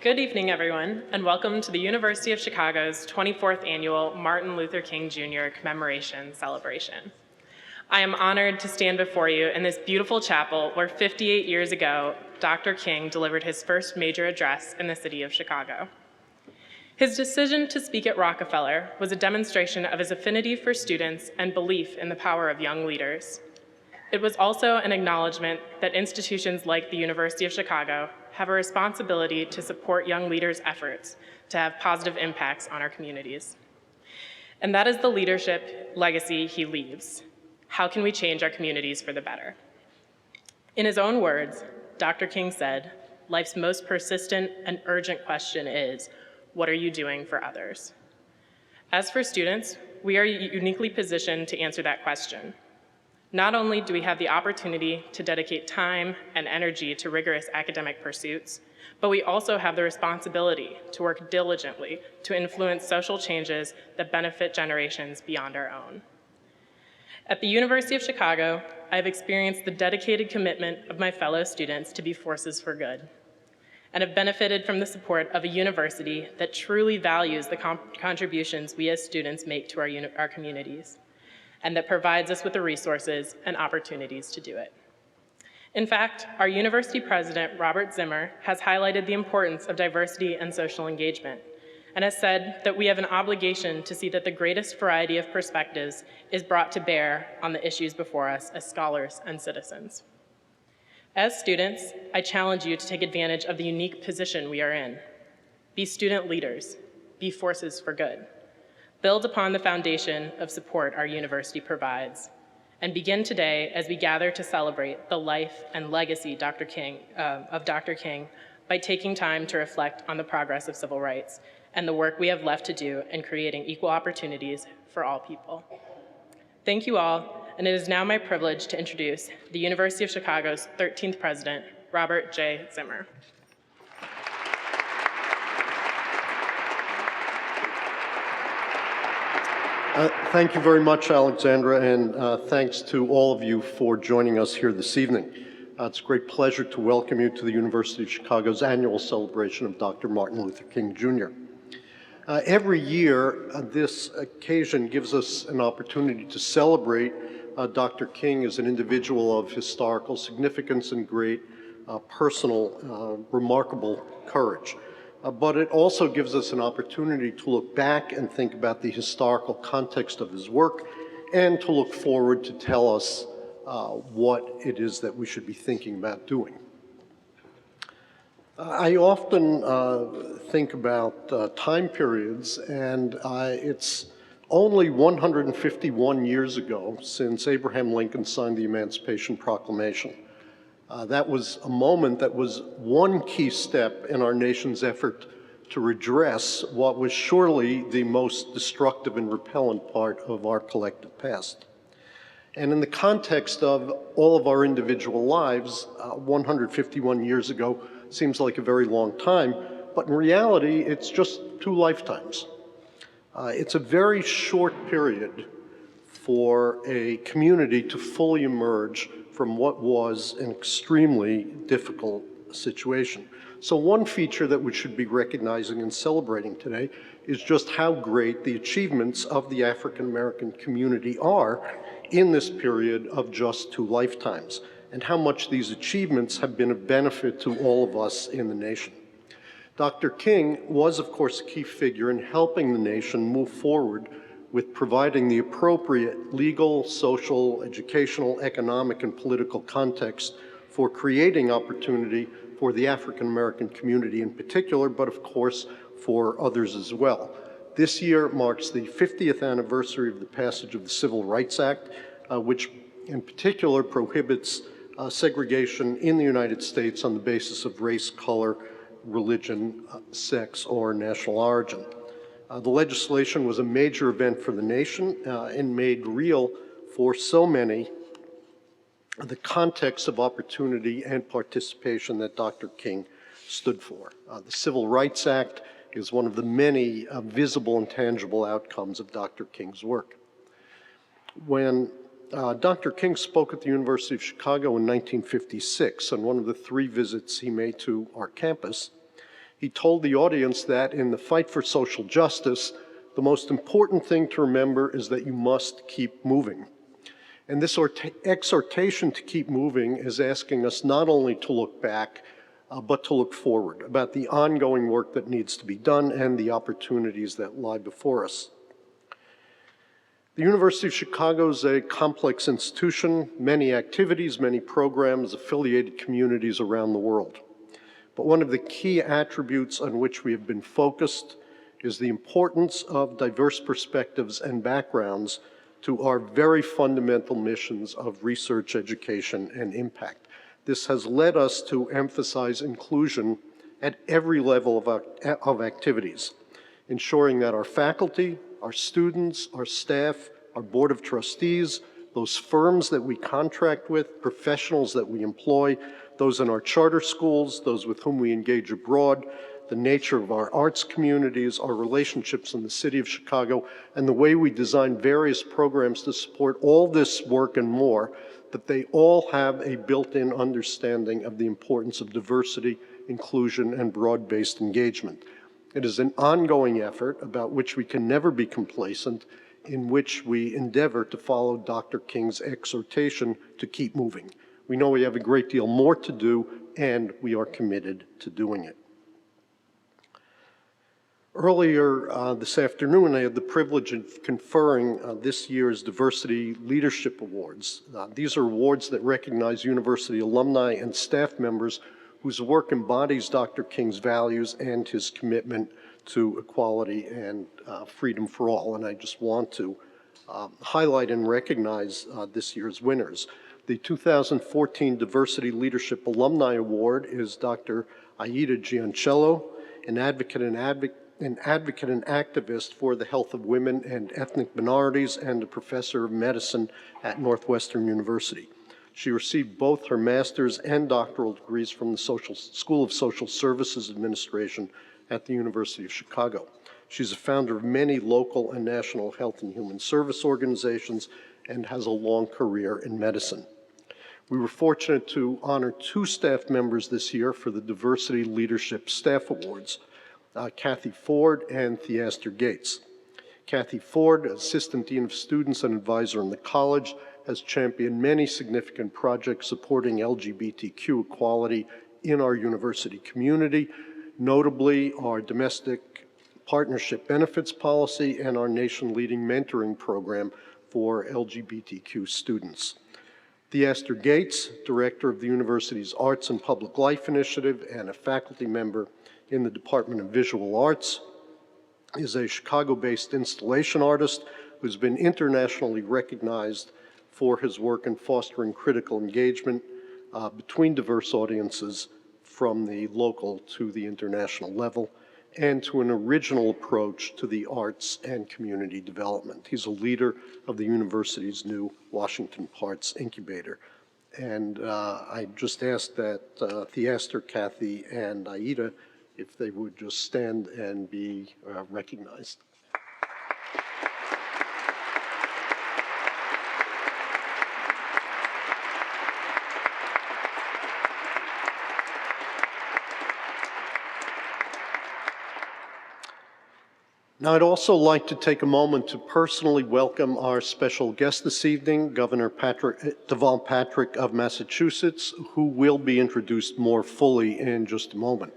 Good evening, everyone, and welcome to the University of Chicago's 24th Annual Martin Luther King Jr. Commemoration Celebration. I am honored to stand before you in this beautiful chapel where 58 years ago, Dr. King delivered his first major address in the city of Chicago. His decision to speak at Rockefeller was a demonstration of his affinity for students and belief in the power of young leaders. It was also an acknowledgement that institutions like the University of Chicago have a responsibility to support young leaders' efforts to have positive impacts on our communities. And that is the leadership legacy he leaves. How can we change our communities for the better? In his own words, Dr. King said, "Life's most persistent and urgent question is, what are you doing for others?" As for students, we are uniquely positioned to answer that question. Not only do we have the opportunity to dedicate time and energy to rigorous academic pursuits, but we also have the responsibility to work diligently to influence social changes that benefit generations beyond our own. At the University of Chicago, I have experienced the dedicated commitment of my fellow students to be forces for good, and have benefited from the support of a university that truly values the contributions we as students make to our communities, and that provides us with the resources and opportunities to do it. In fact, our university president, Robert Zimmer, has highlighted the importance of diversity and social engagement, and has said that we have an obligation to see that the greatest variety of perspectives is brought to bear on the issues before us as scholars and citizens. As students, I challenge you to take advantage of the unique position we are in. Be student leaders, be forces for good. Build upon the foundation of support our university provides, and begin today as we gather to celebrate the life and legacy of Dr. King by taking time to reflect on the progress of civil rights and the work we have left to do in creating equal opportunities for all people. Thank you all, and it is now my privilege to introduce the University of Chicago's 13th president, Robert J. Zimmer. Thank you very much, Alexandra, and thanks to all of you for joining us here this evening. It's a great pleasure to welcome you to the University of Chicago's annual celebration of Dr. Martin Luther King Jr. Every year, this occasion gives us an opportunity to celebrate Dr. King as an individual of historical significance and great personal, remarkable courage. But it also gives us an opportunity to look back and think about the historical context of his work and to look forward to tell us what it is that we should be thinking about doing. I often think about time periods, and it's only 151 years ago since Abraham Lincoln signed the Emancipation Proclamation. That was a moment that was one key step in our nation's effort to redress what was surely the most destructive and repellent part of our collective past. And in the context of all of our individual lives, 151 years ago seems like a very long time, but in reality, it's just 2 lifetimes. It's a very short period for a community to fully emerge from what was an extremely difficult situation. So one feature that we should be recognizing and celebrating today is just how great the achievements of the African American community are in this period of just 2 lifetimes, and how much these achievements have been a benefit to all of us in the nation. Dr. King was, of course, a key figure in helping the nation move forward with providing the appropriate legal, social, educational, economic, and political context for creating opportunity for the African American community in particular, but of course for others as well. This year marks the 50th anniversary of the passage of the Civil Rights Act, which in particular prohibits segregation in the United States on the basis of race, color, religion, sex, or national origin. The legislation was a major event for the nation and made real for so many the context of opportunity and participation that Dr. King stood for. The Civil Rights Act is one of the many visible and tangible outcomes of Dr. King's work. When Dr. King spoke at the University of Chicago in 1956 on one of the 3 visits he made to our campus, He told the audience that in the fight for social justice, the most important thing to remember is that you must keep moving. And this exhortation to keep moving is asking us not only to look back, but to look forward about the ongoing work that needs to be done and the opportunities that lie before us. The University of Chicago is a complex institution, many activities, many programs, affiliated communities around the world. But one of the key attributes on which we have been focused is the importance of diverse perspectives and backgrounds to our very fundamental missions of research, education, and impact. This has led us to emphasize inclusion at every level of activities, ensuring that our faculty, our students, our staff, our board of trustees, those firms that we contract with, professionals that we employ, those in our charter schools, those with whom we engage abroad, the nature of our arts communities, our relationships in the city of Chicago, and the way we design various programs to support all this work and more, that they all have a built-in understanding of the importance of diversity, inclusion, and broad-based engagement. It is an ongoing effort about which we can never be complacent, in which we endeavor to follow Dr. King's exhortation to keep moving. We know we have a great deal more to do, and we are committed to doing it. Earlier this afternoon, I had the privilege of conferring this year's Diversity Leadership Awards. These are awards that recognize university alumni and staff members whose work embodies Dr. King's values and his commitment to equality and freedom for all. And I just want to highlight and recognize this year's winners. The 2014 Diversity Leadership Alumni Award is Dr. Aida Giancello, an advocate and activist for the health of women and ethnic minorities and a professor of medicine at Northwestern University. She received both her master's and doctoral degrees from the School of Social Services Administration at the University of Chicago. She's a founder of many local and national health and human service organizations and has a long career in medicine. We were fortunate to honor 2 staff members this year for the Diversity Leadership Staff Awards, Kathy Ford and Theaster Gates. Kathy Ford, Assistant Dean of Students and Advisor in the college, has championed many significant projects supporting LGBTQ equality in our university community, notably our domestic partnership benefits policy and our nation-leading mentoring program for LGBTQ students. Theaster Gates, Director of the university's Arts and Public Life Initiative and a faculty member in the Department of Visual Arts, is a Chicago-based installation artist who's been internationally recognized for his work in fostering critical engagement between diverse audiences from the local to the international level, and to an original approach to the arts and community development. He's a leader of the university's new Washington Arts Incubator. And I just asked that Theaster, Kathy, and Aida, if they would just stand and be recognized. Now, I'd also like to take a moment to personally welcome our special guest this evening, Governor Deval Patrick of Massachusetts, who will be introduced more fully in just a moment.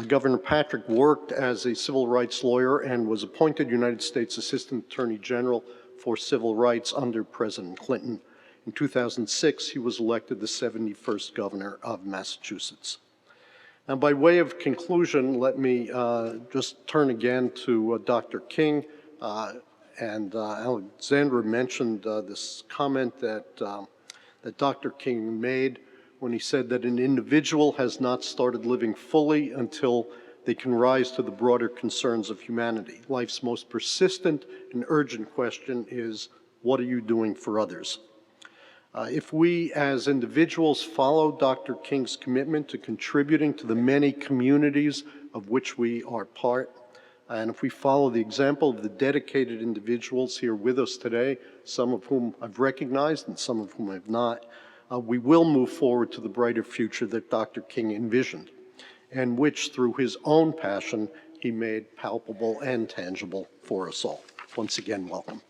Governor Patrick worked as a civil rights lawyer and was appointed United States Assistant Attorney General for Civil Rights under President Clinton. In 2006, he was elected the 71st Governor of Massachusetts. Now, by way of conclusion, let me just turn again to Dr. King. Alexandra mentioned this comment that Dr. King made when he said that an individual has not started living fully until they can rise to the broader concerns of humanity. Life's most persistent and urgent question is, what are you doing for others? If we as individuals follow Dr. King's commitment to contributing to the many communities of which we are part, and if we follow the example of the dedicated individuals here with us today, some of whom I've recognized and some of whom I've not, we will move forward to the brighter future that Dr. King envisioned. and which, through his own passion, he made palpable and tangible for us all. Once again, welcome.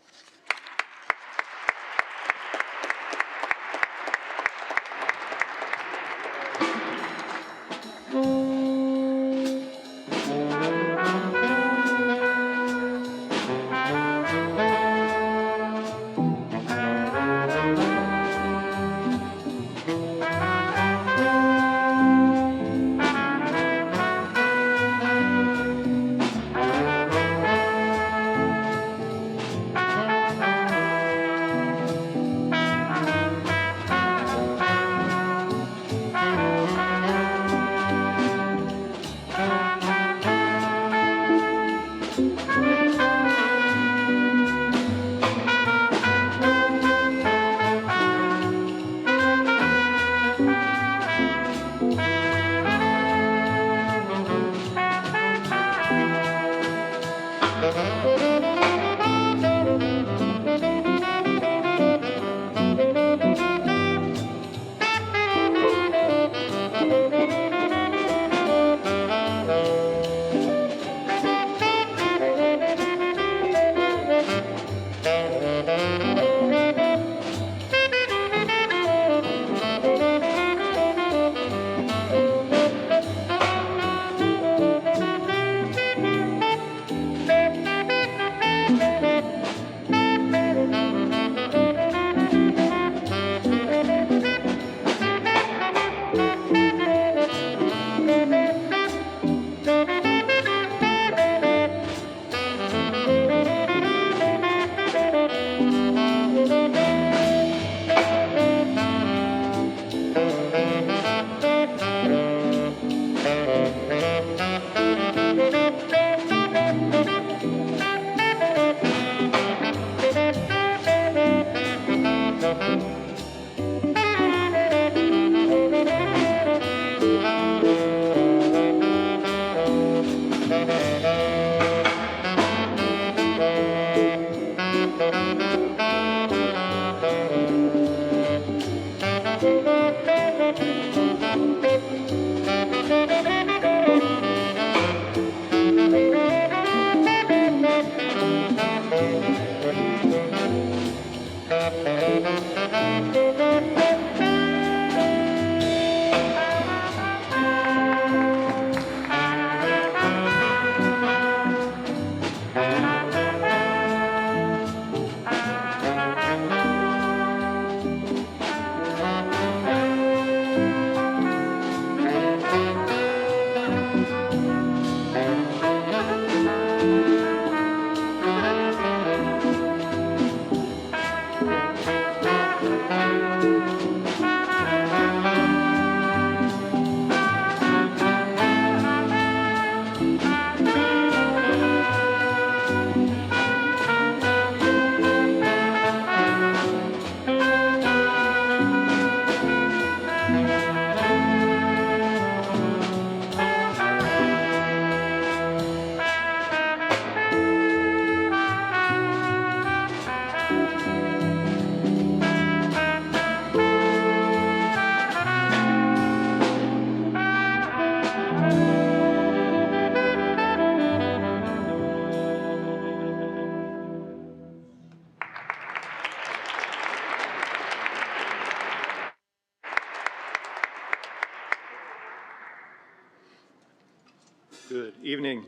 Good evening.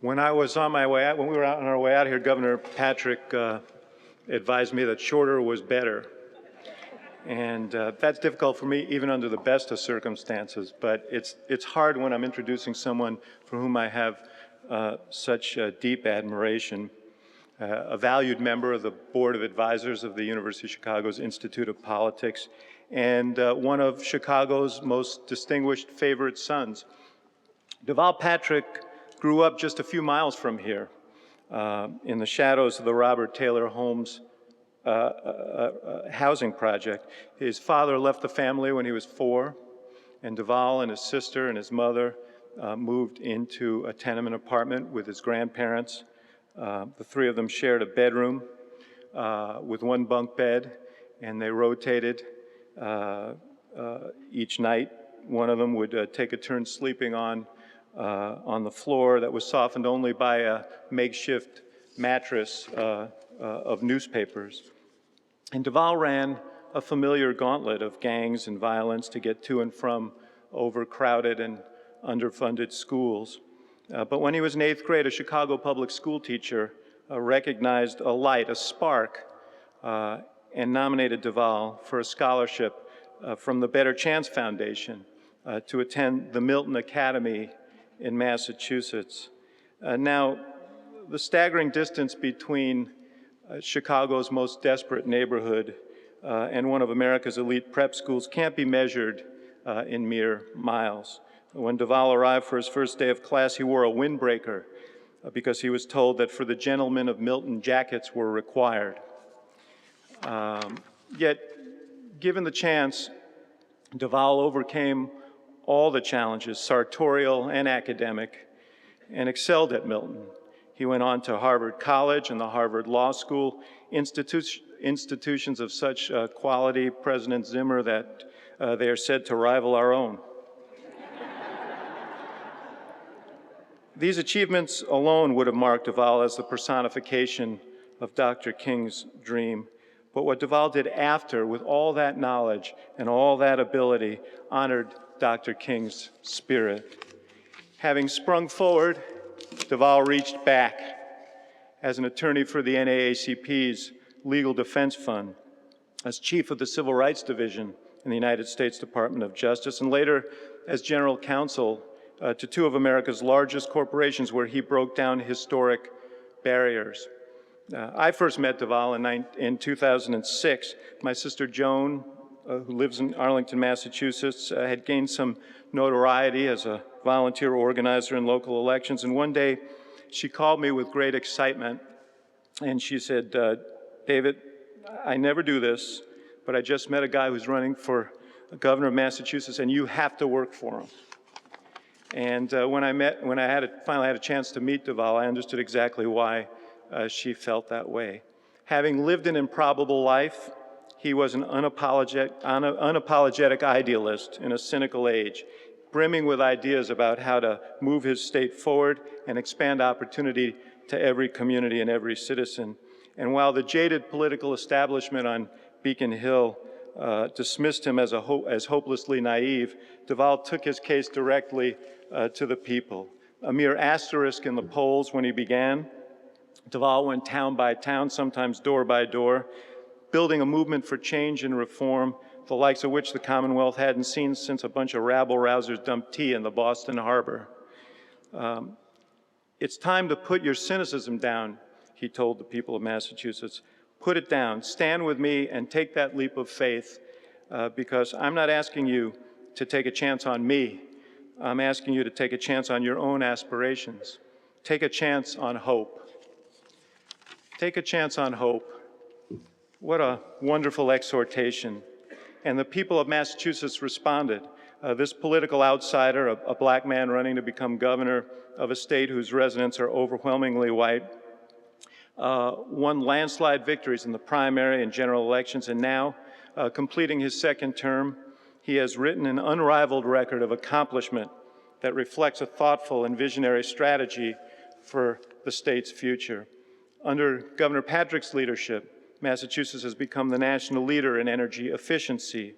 When I was on my way out, when we were on our way out here, Governor Patrick advised me that shorter was better. And that's difficult for me even under the best of circumstances, but it's hard when I'm introducing someone for whom I have such deep admiration. A valued member of the Board of Advisors of the University of Chicago's Institute of Politics, and one of Chicago's most distinguished favorite sons. Deval Patrick grew up just a few miles from here in the shadows of the Robert Taylor Homes housing project. His father left the family when he was 4, and Deval and his sister and his mother moved into a tenement apartment with his grandparents. The three of them shared a bedroom with one bunk bed, and they rotated each night one of them would take a turn sleeping on the floor that was softened only by a makeshift mattress of newspapers. And Deval ran a familiar gauntlet of gangs and violence to get to and from overcrowded and underfunded schools. But when he was in 8th grade, a Chicago public school teacher recognized a light, a spark, and nominated Deval for a scholarship from the Better Chance Foundation to attend the Milton Academy in Massachusetts. Now, the staggering distance between Chicago's most desperate neighborhood and one of America's elite prep schools can't be measured in mere miles. When Deval arrived for his first day of class, he wore a windbreaker because he was told that for the gentlemen of Milton, jackets were required. Yet, given the chance, Deval overcame all the challenges, sartorial and academic, and excelled at Milton. He went on to Harvard College and the Harvard Law School, institutions of such quality, President Zimmer, that they are said to rival our own. These achievements alone would have marked Deval as the personification of Dr. King's dream. But what Deval did after, with all that knowledge and all that ability, honored Dr. King's spirit. Having sprung forward, Deval reached back as an attorney for the NAACP's Legal Defense Fund, as chief of the Civil Rights Division in the United States Department of Justice, and later as general counsel to two of America's largest corporations where he broke down historic barriers. I first met Deval in 2006. My sister Joan, who lives in Arlington, Massachusetts, had gained some notoriety as a volunteer organizer in local elections. And one day, she called me with great excitement, and she said, David, I never do this, but I just met a guy who's running for governor of Massachusetts, and you have to work for him. And when I finally had a chance to meet Deval, I understood exactly why she felt that way. Having lived an improbable life, he was an unapologetic idealist in a cynical age, brimming with ideas about how to move his state forward and expand opportunity to every community and every citizen. And while the jaded political establishment on Beacon Hill dismissed him as hopelessly naive, Deval took his case directly to the people. A mere asterisk in the polls when he began, Deval went town by town, sometimes door by door, building a movement for change and reform, the likes of which the Commonwealth hadn't seen since a bunch of rabble-rousers dumped tea in the Boston Harbor. It's time to put your cynicism down, he told the people of Massachusetts. Put it down, stand with me, and take that leap of faith, because I'm not asking you to take a chance on me. I'm asking you to take a chance on your own aspirations. Take a chance on hope. Take a chance on hope. What a wonderful exhortation. And the people of Massachusetts responded. This political outsider, a black man running to become governor of a state whose residents are overwhelmingly white, won landslide victories in the primary and general elections, and now, completing his second term, he has written an unrivaled record of accomplishment that reflects a thoughtful and visionary strategy for the state's future. Under Governor Patrick's leadership, Massachusetts has become the national leader in energy efficiency.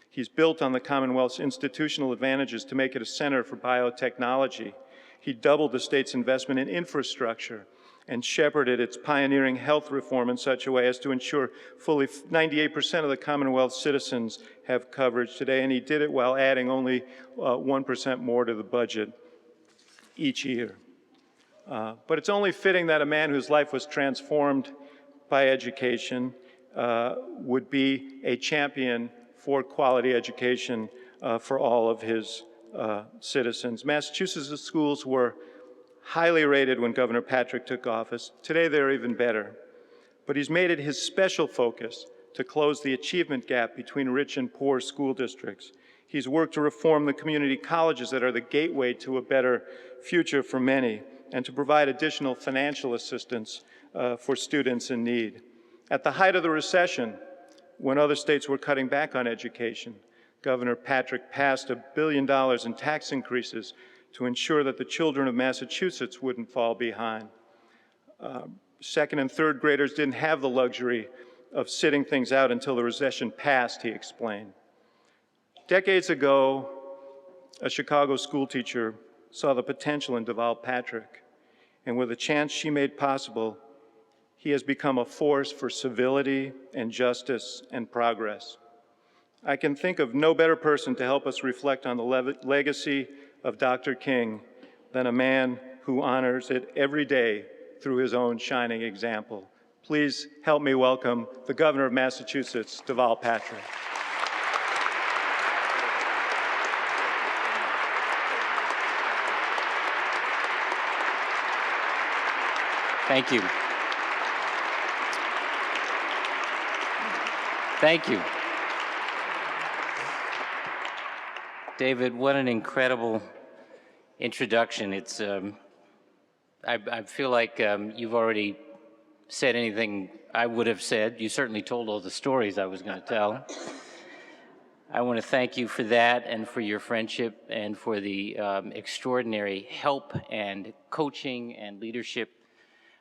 He's built on the Commonwealth's institutional advantages to make it a center for biotechnology. He doubled the state's investment in infrastructure and shepherded its pioneering health reform in such a way as to ensure fully 98% of the Commonwealth's citizens have coverage today, and he did it while adding only 1% more to the budget each year. But it's only fitting that a man whose life was transformed by education would be a champion for quality education for all of his citizens. Massachusetts' schools were highly rated when Governor Patrick took office. Today they're even better. But he's made it his special focus to close the achievement gap between rich and poor school districts. He's worked to reform the community colleges that are the gateway to a better future for many, and to provide additional financial assistance for students in need. At the height of the recession, when other states were cutting back on education, Governor Patrick passed $1 billion in tax increases to ensure that the children of Massachusetts wouldn't fall behind. Second and third graders didn't have the luxury of sitting things out until the recession passed, he explained. Decades ago, a Chicago school teacher saw the potential in Deval Patrick, and with a chance she made possible, he has become a force for civility and justice and progress. I can think of no better person to help us reflect on the legacy of Dr. King than a man who honors it every day through his own shining example. Please help me welcome the Governor of Massachusetts, Deval Patrick. Thank you. Thank you. David, what an incredible introduction. It's, I feel like you've already said anything I would have said. You certainly told all the stories I was going to tell. I want to thank you for that and for your friendship and for the extraordinary help and coaching and leadership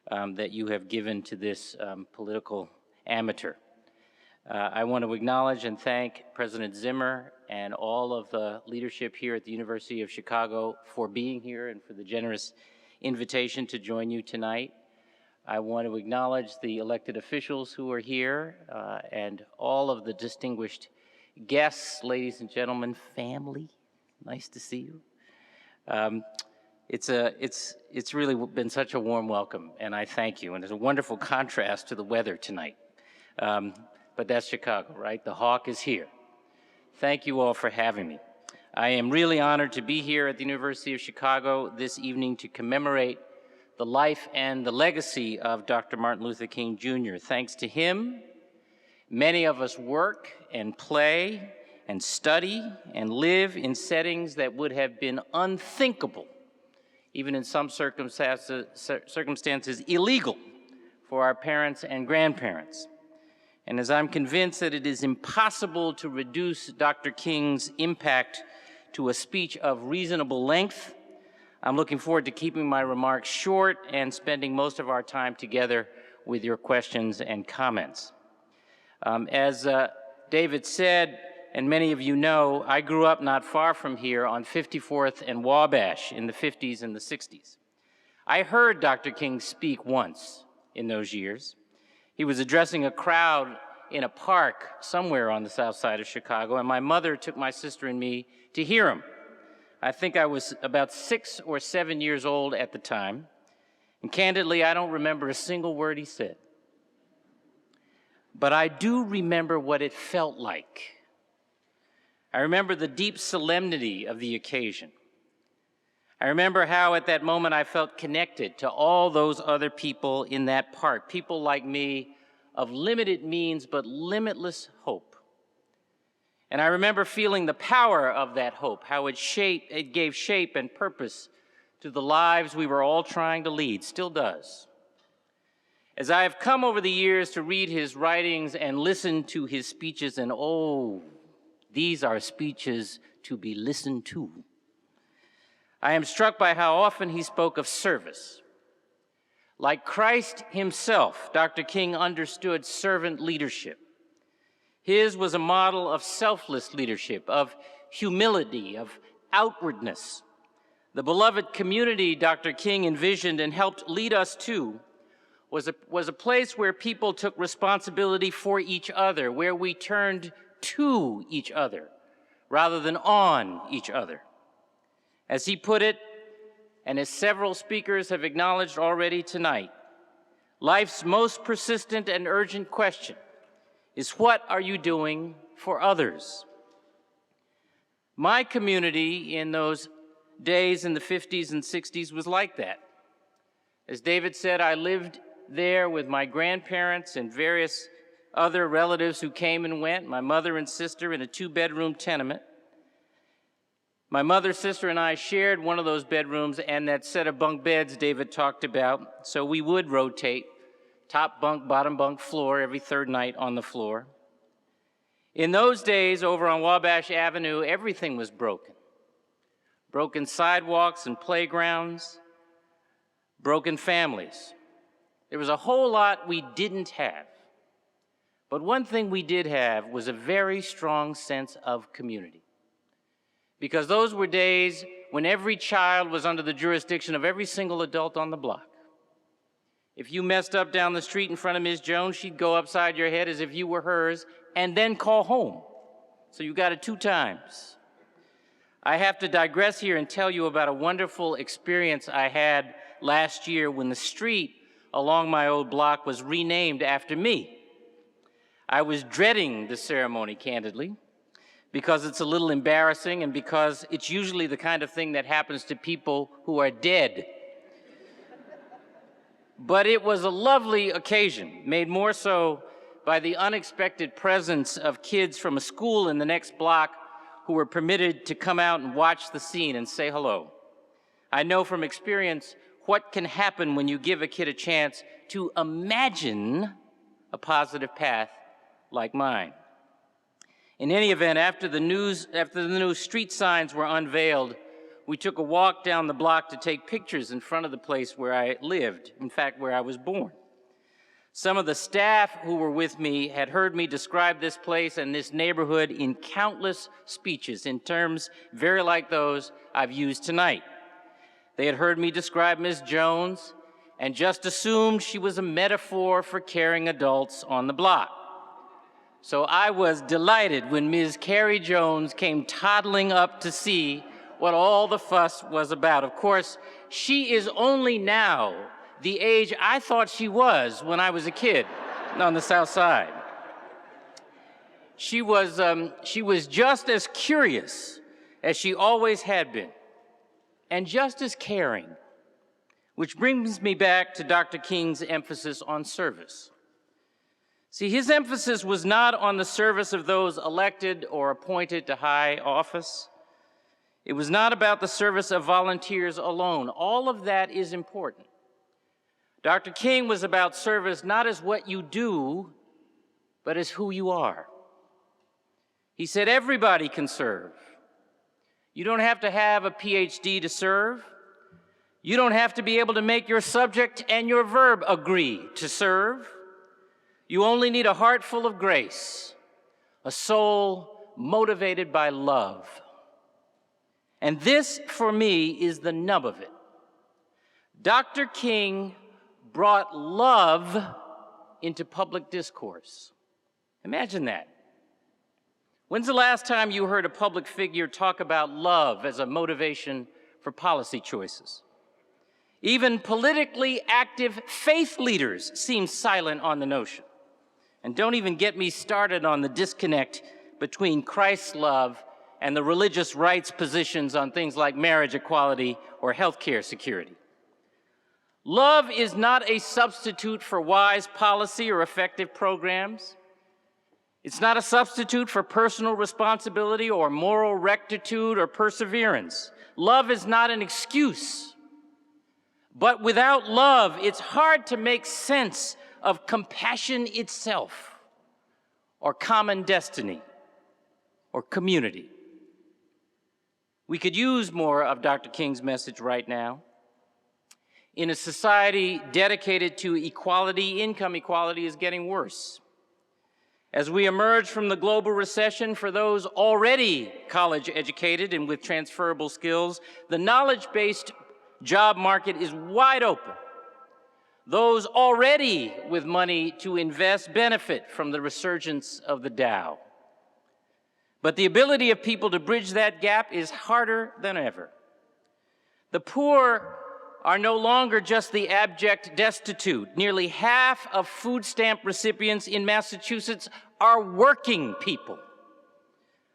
that you have given to this political amateur. I want to acknowledge and thank President Zimmer and all of the leadership here at the University of Chicago for being here and for the generous invitation to join you tonight. I want to acknowledge the elected officials who are here and all of the distinguished guests, ladies and gentlemen, family. Nice to see you. It's really been such a warm welcome, and I thank you. And it's a wonderful contrast to the weather tonight. But that's Chicago, right? The hawk is here. Thank you all for having me. I am really honored to be here at the University of Chicago this evening to commemorate the life and the legacy of Dr. Martin Luther King Jr. Thanks to him, many of us work and play and study and live in settings that would have been unthinkable, even in some circumstances illegal for our parents and grandparents. And as I'm convinced that it is impossible to reduce Dr. King's impact to a speech of reasonable length, I'm looking forward to keeping my remarks short and spending most of our time together with your questions and comments. As David said, and many of you know, I grew up not far from here on 54th and Wabash in the 50s and the 60s. I heard Dr. King speak once in those years. He was addressing a crowd in a park somewhere on the south side of Chicago, and my mother took my sister and me to hear him. I think I was about 6 or 7 years old at the time, and candidly, I don't remember a single word he said. But I do remember what it felt like. I remember the deep solemnity of the occasion. I remember how at that moment I felt connected to all those other people in that park, people like me of limited means but limitless hope. And I remember feeling the power of that hope, how it gave shape and purpose to the lives we were all trying to lead, still does. As I have come over the years to read his writings and listen to his speeches, and oh, these are speeches to be listened to, I am struck by how often he spoke of service. Like Christ himself, Dr. King understood servant leadership. His was a model of selfless leadership, of humility, of outwardness. The beloved community Dr. King envisioned and helped lead us to was a place where people took responsibility for each other, where we turned to each other rather than on each other. As he put it, and as several speakers have acknowledged already tonight, life's most persistent and urgent question is, what are you doing for others? My community in those days in the 50s and 60s was like that. As David said, I lived there with my grandparents and various other relatives who came and went, my mother and sister in a 2-bedroom tenement. My mother, sister, and I shared one of those bedrooms and that set of bunk beds David talked about, so we would rotate top bunk, bottom bunk, floor every third night on the floor. In those days, over on Wabash Avenue, everything was broken. Broken sidewalks and playgrounds, broken families. There was a whole lot we didn't have. But one thing we did have was a very strong sense of community. Because those were days when every child was under the jurisdiction of every single adult on the block. If you messed up down the street in front of Ms. Jones, she'd go upside your head as if you were hers and then call home. So you got it 2 times. I have to digress here and tell you about a wonderful experience I had last year when the street along my old block was renamed after me. I was dreading the ceremony, candidly, because it's a little embarrassing and because it's usually the kind of thing that happens to people who are dead. But it was a lovely occasion, made more so by the unexpected presence of kids from a school in the next block who were permitted to come out and watch the scene and say hello. I know from experience what can happen when you give a kid a chance to imagine a positive path like mine. In any event, after the new street signs were unveiled, we took a walk down the block to take pictures in front of the place where I lived, in fact, where I was born. Some of the staff who were with me had heard me describe this place and this neighborhood in countless speeches in terms very like those I've used tonight. They had heard me describe Ms. Jones and just assumed she was a metaphor for caring adults on the block. So I was delighted when Ms. Carrie Jones came toddling up to see what all the fuss was about. Of course, she is only now the age I thought she was when I was a kid on the South Side. She was just as curious as she always had been, and just as caring, which brings me back to Dr. King's emphasis on service. See, his emphasis was not on the service of those elected or appointed to high office. It was not about the service of volunteers alone. All of that is important. Dr. King was about service not as what you do, but as who you are. He said everybody can serve. You don't have to have a PhD to serve. You don't have to be able to make your subject and your verb agree to serve. You only need a heart full of grace, a soul motivated by love. And this, for me, is the nub of it. Dr. King brought love into public discourse. Imagine that. When's the last time you heard a public figure talk about love as a motivation for policy choices? Even politically active faith leaders seem silent on the notion. And don't even get me started on the disconnect between Christ's love and the religious rights positions on things like marriage equality or healthcare security. Love is not a substitute for wise policy or effective programs. It's not a substitute for personal responsibility or moral rectitude or perseverance. Love is not an excuse. But without love, it's hard to make sense of compassion itself, or common destiny, or community. We could use more of Dr. King's message right now. In a society dedicated to equality, income equality is getting worse. As we emerge from the global recession, for those already college educated and with transferable skills, the knowledge-based job market is wide open. Those already with money to invest benefit from the resurgence of the Dow. But the ability of people to bridge that gap is harder than ever. The poor are no longer just the abject destitute. Nearly half of food stamp recipients in Massachusetts are working people.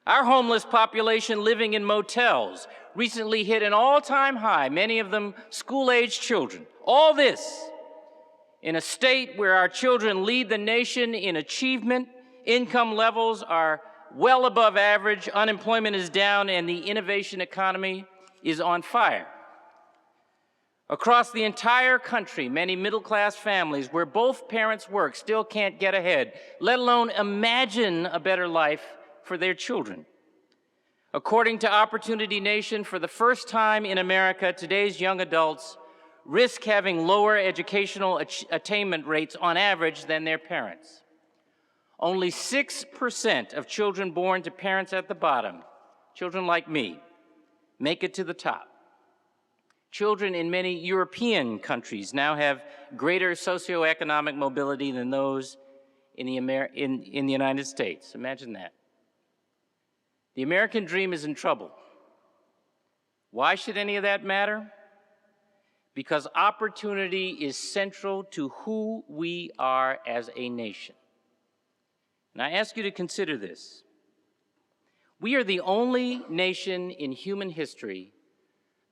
Our homeless population living in motels recently hit an all-time high, many of them school-aged children. All this in a state where our children lead the nation in achievement, income levels are well above average, unemployment is down, and the innovation economy is on fire. Across the entire country, many middle-class families where both parents work still can't get ahead, let alone imagine a better life for their children. According to Opportunity Nation, for the first time in America, today's young adults risk having lower educational attainment rates on average than their parents. Only 6% of children born to parents at the bottom, children like me, make it to the top. Children in many European countries now have greater socioeconomic mobility than those in the United States. Imagine that. The American dream is in trouble. Why should any of that matter? Because opportunity is central to who we are as a nation. And I ask you to consider this. We are the only nation in human history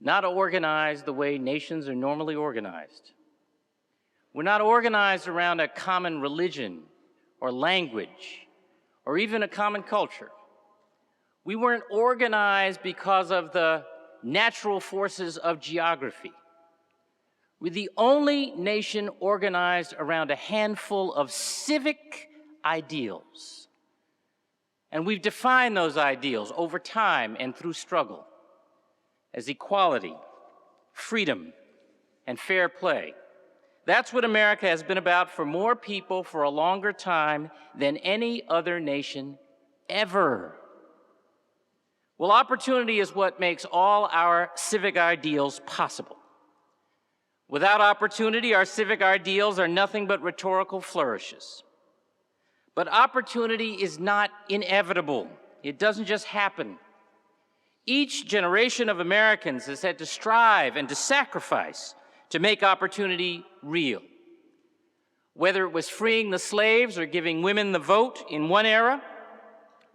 not organized the way nations are normally organized. We're not organized around a common religion or language or even a common culture. We weren't organized because of the natural forces of geography. We're the only nation organized around a handful of civic ideals. And we've defined those ideals over time and through struggle as equality, freedom, and fair play. That's what America has been about for more people for a longer time than any other nation ever. Well, opportunity is what makes all our civic ideals possible. Without opportunity, our civic ideals are nothing but rhetorical flourishes. But opportunity is not inevitable. It doesn't just happen. Each generation of Americans has had to strive and to sacrifice to make opportunity real. Whether it was freeing the slaves or giving women the vote in one era,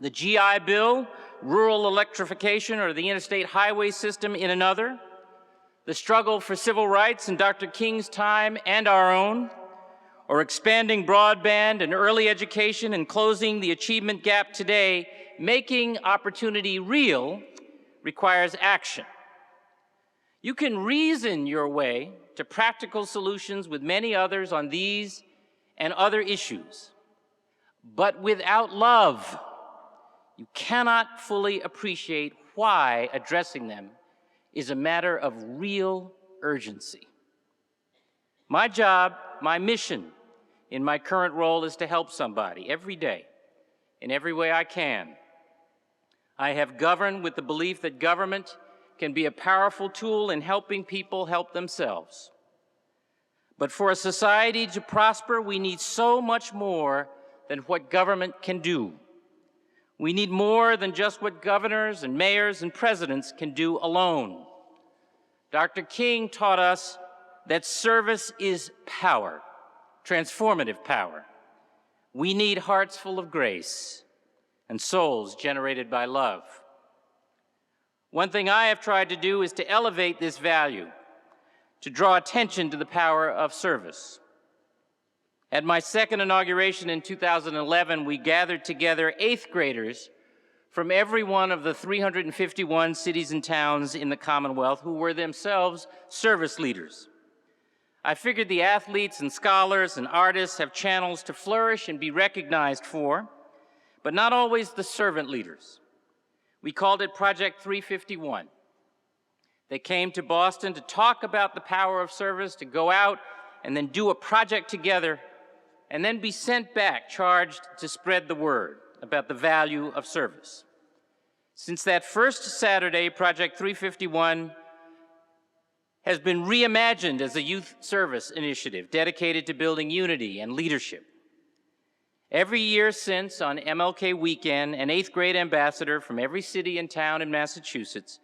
the GI Bill, rural electrification, or the interstate highway system in another, the struggle for civil rights in Dr. King's time and our own, or expanding broadband and early education and closing the achievement gap today, making opportunity real requires action. You can reason your way to practical solutions with many others on these and other issues, but without love, you cannot fully appreciate why addressing them is a matter of real urgency. My job, my mission in my current role is to help somebody every day, in every way I can. I have governed with the belief that government can be a powerful tool in helping people help themselves. But for a society to prosper, we need so much more than what government can do. We need more than just what governors and mayors and presidents can do alone. Dr. King taught us that service is power, transformative power. We need hearts full of grace and souls generated by love. One thing I have tried to do is to elevate this value, to draw attention to the power of service. At my second inauguration in 2011, we gathered together 8th graders from every one of the 351 cities and towns in the Commonwealth who were themselves service leaders. I figured the athletes and scholars and artists have channels to flourish and be recognized for, but not always the servant leaders. We called it Project 351. They came to Boston to talk about the power of service, to go out and then do a project together, and then be sent back charged to spread the word about the value of service. Since that first Saturday, Project 351 has been reimagined as a youth service initiative dedicated to building unity and leadership. Every year since, on MLK weekend, an 8th grade ambassador from every city and town in Massachusetts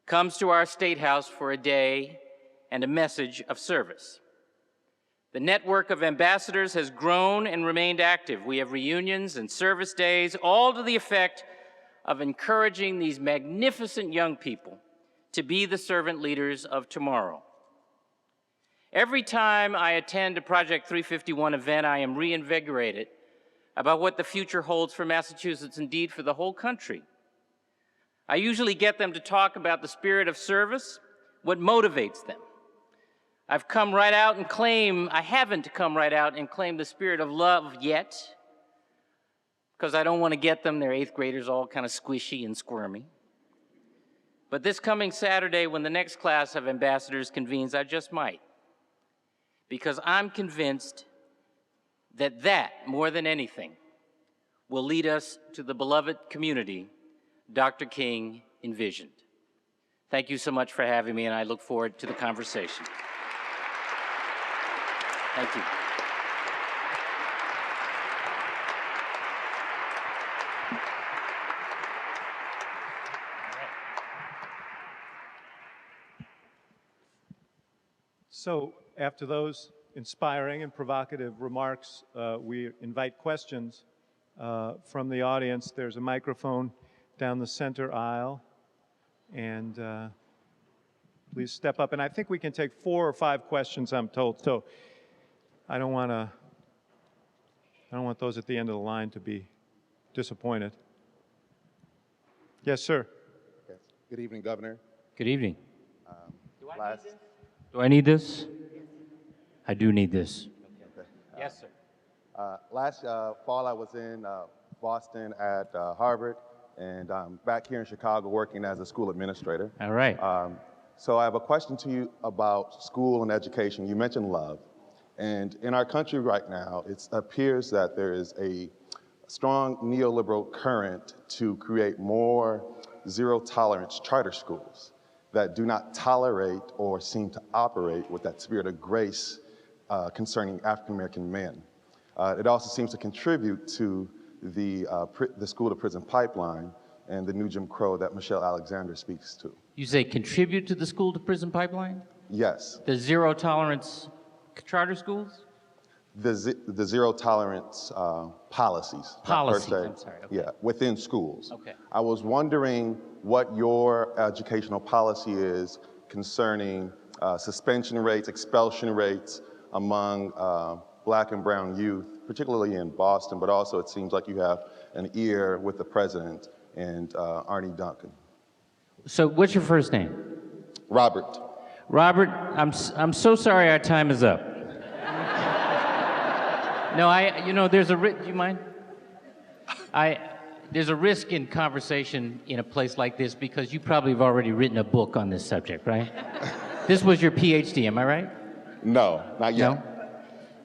comes to our State House for a day and a message of service. The network of ambassadors has grown and remained active. We have reunions and service days, all to the effect of encouraging these magnificent young people to be the servant leaders of tomorrow. Every time I attend a Project 351 event, I am reinvigorated about what the future holds for Massachusetts, indeed for the whole country. I usually get them to talk about the spirit of service, what motivates them, I haven't come right out and claim the spirit of love yet, because I don't want to get them. They're 8th graders, all kind of squishy and squirmy. But this coming Saturday, when the next class of ambassadors convenes, I just might. Because I'm convinced that more than anything, will lead us to the beloved community Dr. King envisioned. Thank you so much for having me, and I look forward to the conversation. Thank you. So after those inspiring and provocative remarks, we invite questions from the audience. There's a microphone down the center aisle, and please step up. And I think we can take 4 or 5 questions, I'm told. So I don't want those at the end of the line to be disappointed. Yes, sir. Yes. Good evening, Governor. Good evening. Last, Do I need this? I do need this. okay. Yes, sir. Last fall, I was in Boston at Harvard, and I'm back here in Chicago working as a school administrator. All right. So I have a question to you about school and education. You mentioned love. And in our country right now, it appears that there is a strong neoliberal current to create more zero-tolerance charter schools that do not tolerate or seem to operate with that spirit of grace concerning African-American men. It also seems to contribute to the school-to-prison pipeline and the new Jim Crow that Michelle Alexander speaks to. You say contribute to the school-to-prison pipeline? Yes, The zero-tolerance charter schools? the zero-tolerance policies. Policies, per se. I'm sorry, okay. Yeah, within schools. Okay. I was wondering what your educational policy is concerning suspension rates, expulsion rates among Black and brown youth, particularly in Boston, but also it seems like you have an ear with the president and Arnie Duncan. So what's your first name? Robert. Robert, I'm so sorry our time is up. No, there's a do you mind? There's a risk in conversation in a place like this because you probably have already written a book on this subject, right? This was your PhD, am I right? No, not yet. No?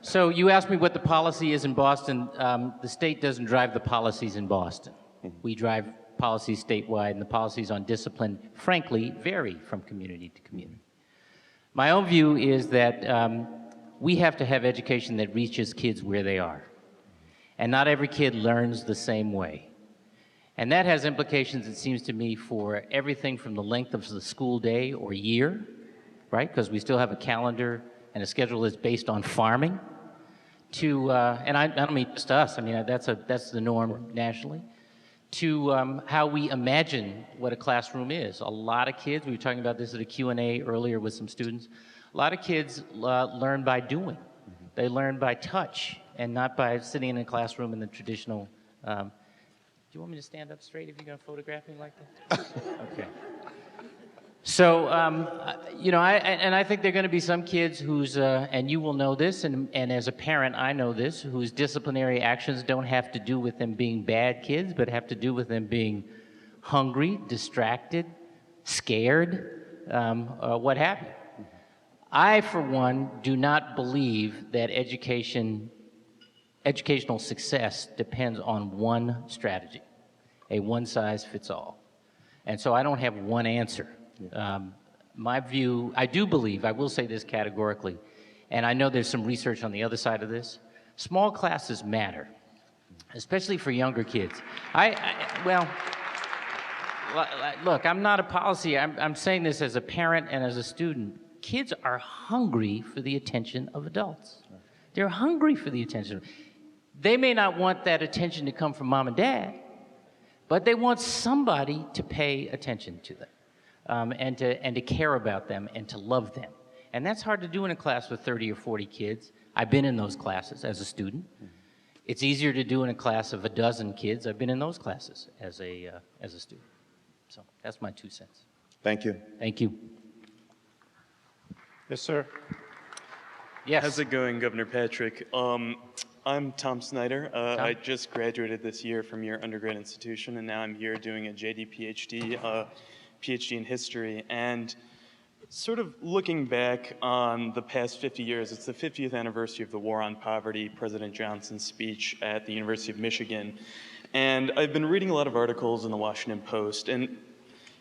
So you asked me what the policy is in Boston. The state doesn't drive the policies in Boston. We drive policies statewide, and the policies on discipline, frankly, vary from community to community. My own view is that we have to have education that reaches kids where they are. And not every kid learns the same way. And that has implications, it seems to me, for everything from the length of the school day or year, right? Because we still have a calendar and a schedule that's based on farming, to, and I don't mean just us, I mean, that's the norm nationally, to how we imagine what a classroom is. A lot of kids, we were talking about this at a Q&A earlier with some students, a lot of kids learn by doing. They learn by touch and not by sitting in a classroom in the traditional, do you want me to stand up straight if you're gonna photograph me like that? Okay. So, I think there are gonna be some kids whose, and you will know this, and as a parent, I know this, whose disciplinary actions don't have to do with them being bad kids, but have to do with them being hungry, distracted, scared, what have you. I, for one, do not believe that educational success depends on one strategy, a one-size-fits-all. And so I don't have one answer. My view, I do believe, I will say this categorically, and I know there's some research on the other side of this, small classes matter, especially for younger kids. Well, look, I'm not a policy, I'm saying this as a parent and as a student. Kids are hungry for the attention of adults. They're hungry for the attention. They may not want that attention to come from mom and dad, but they want somebody to pay attention to them, and to care about them and to love them. And that's hard to do in a class with 30 or 40 kids. I've been in those classes as a student. It's easier to do in a class of a dozen kids. I've been in those classes as a student. So that's my 2 cents. Thank you. Thank you. Yes, sir. Yes. How's it going, Governor Patrick? I'm Tom Snyder. I just graduated this year from your undergrad institution, and now I'm here doing a JD PhD, PhD in history. And sort of looking back on the past 50 years, it's the 50th anniversary of the War on Poverty, President Johnson's speech at the University of Michigan. And I've been reading a lot of articles in the Washington Post, and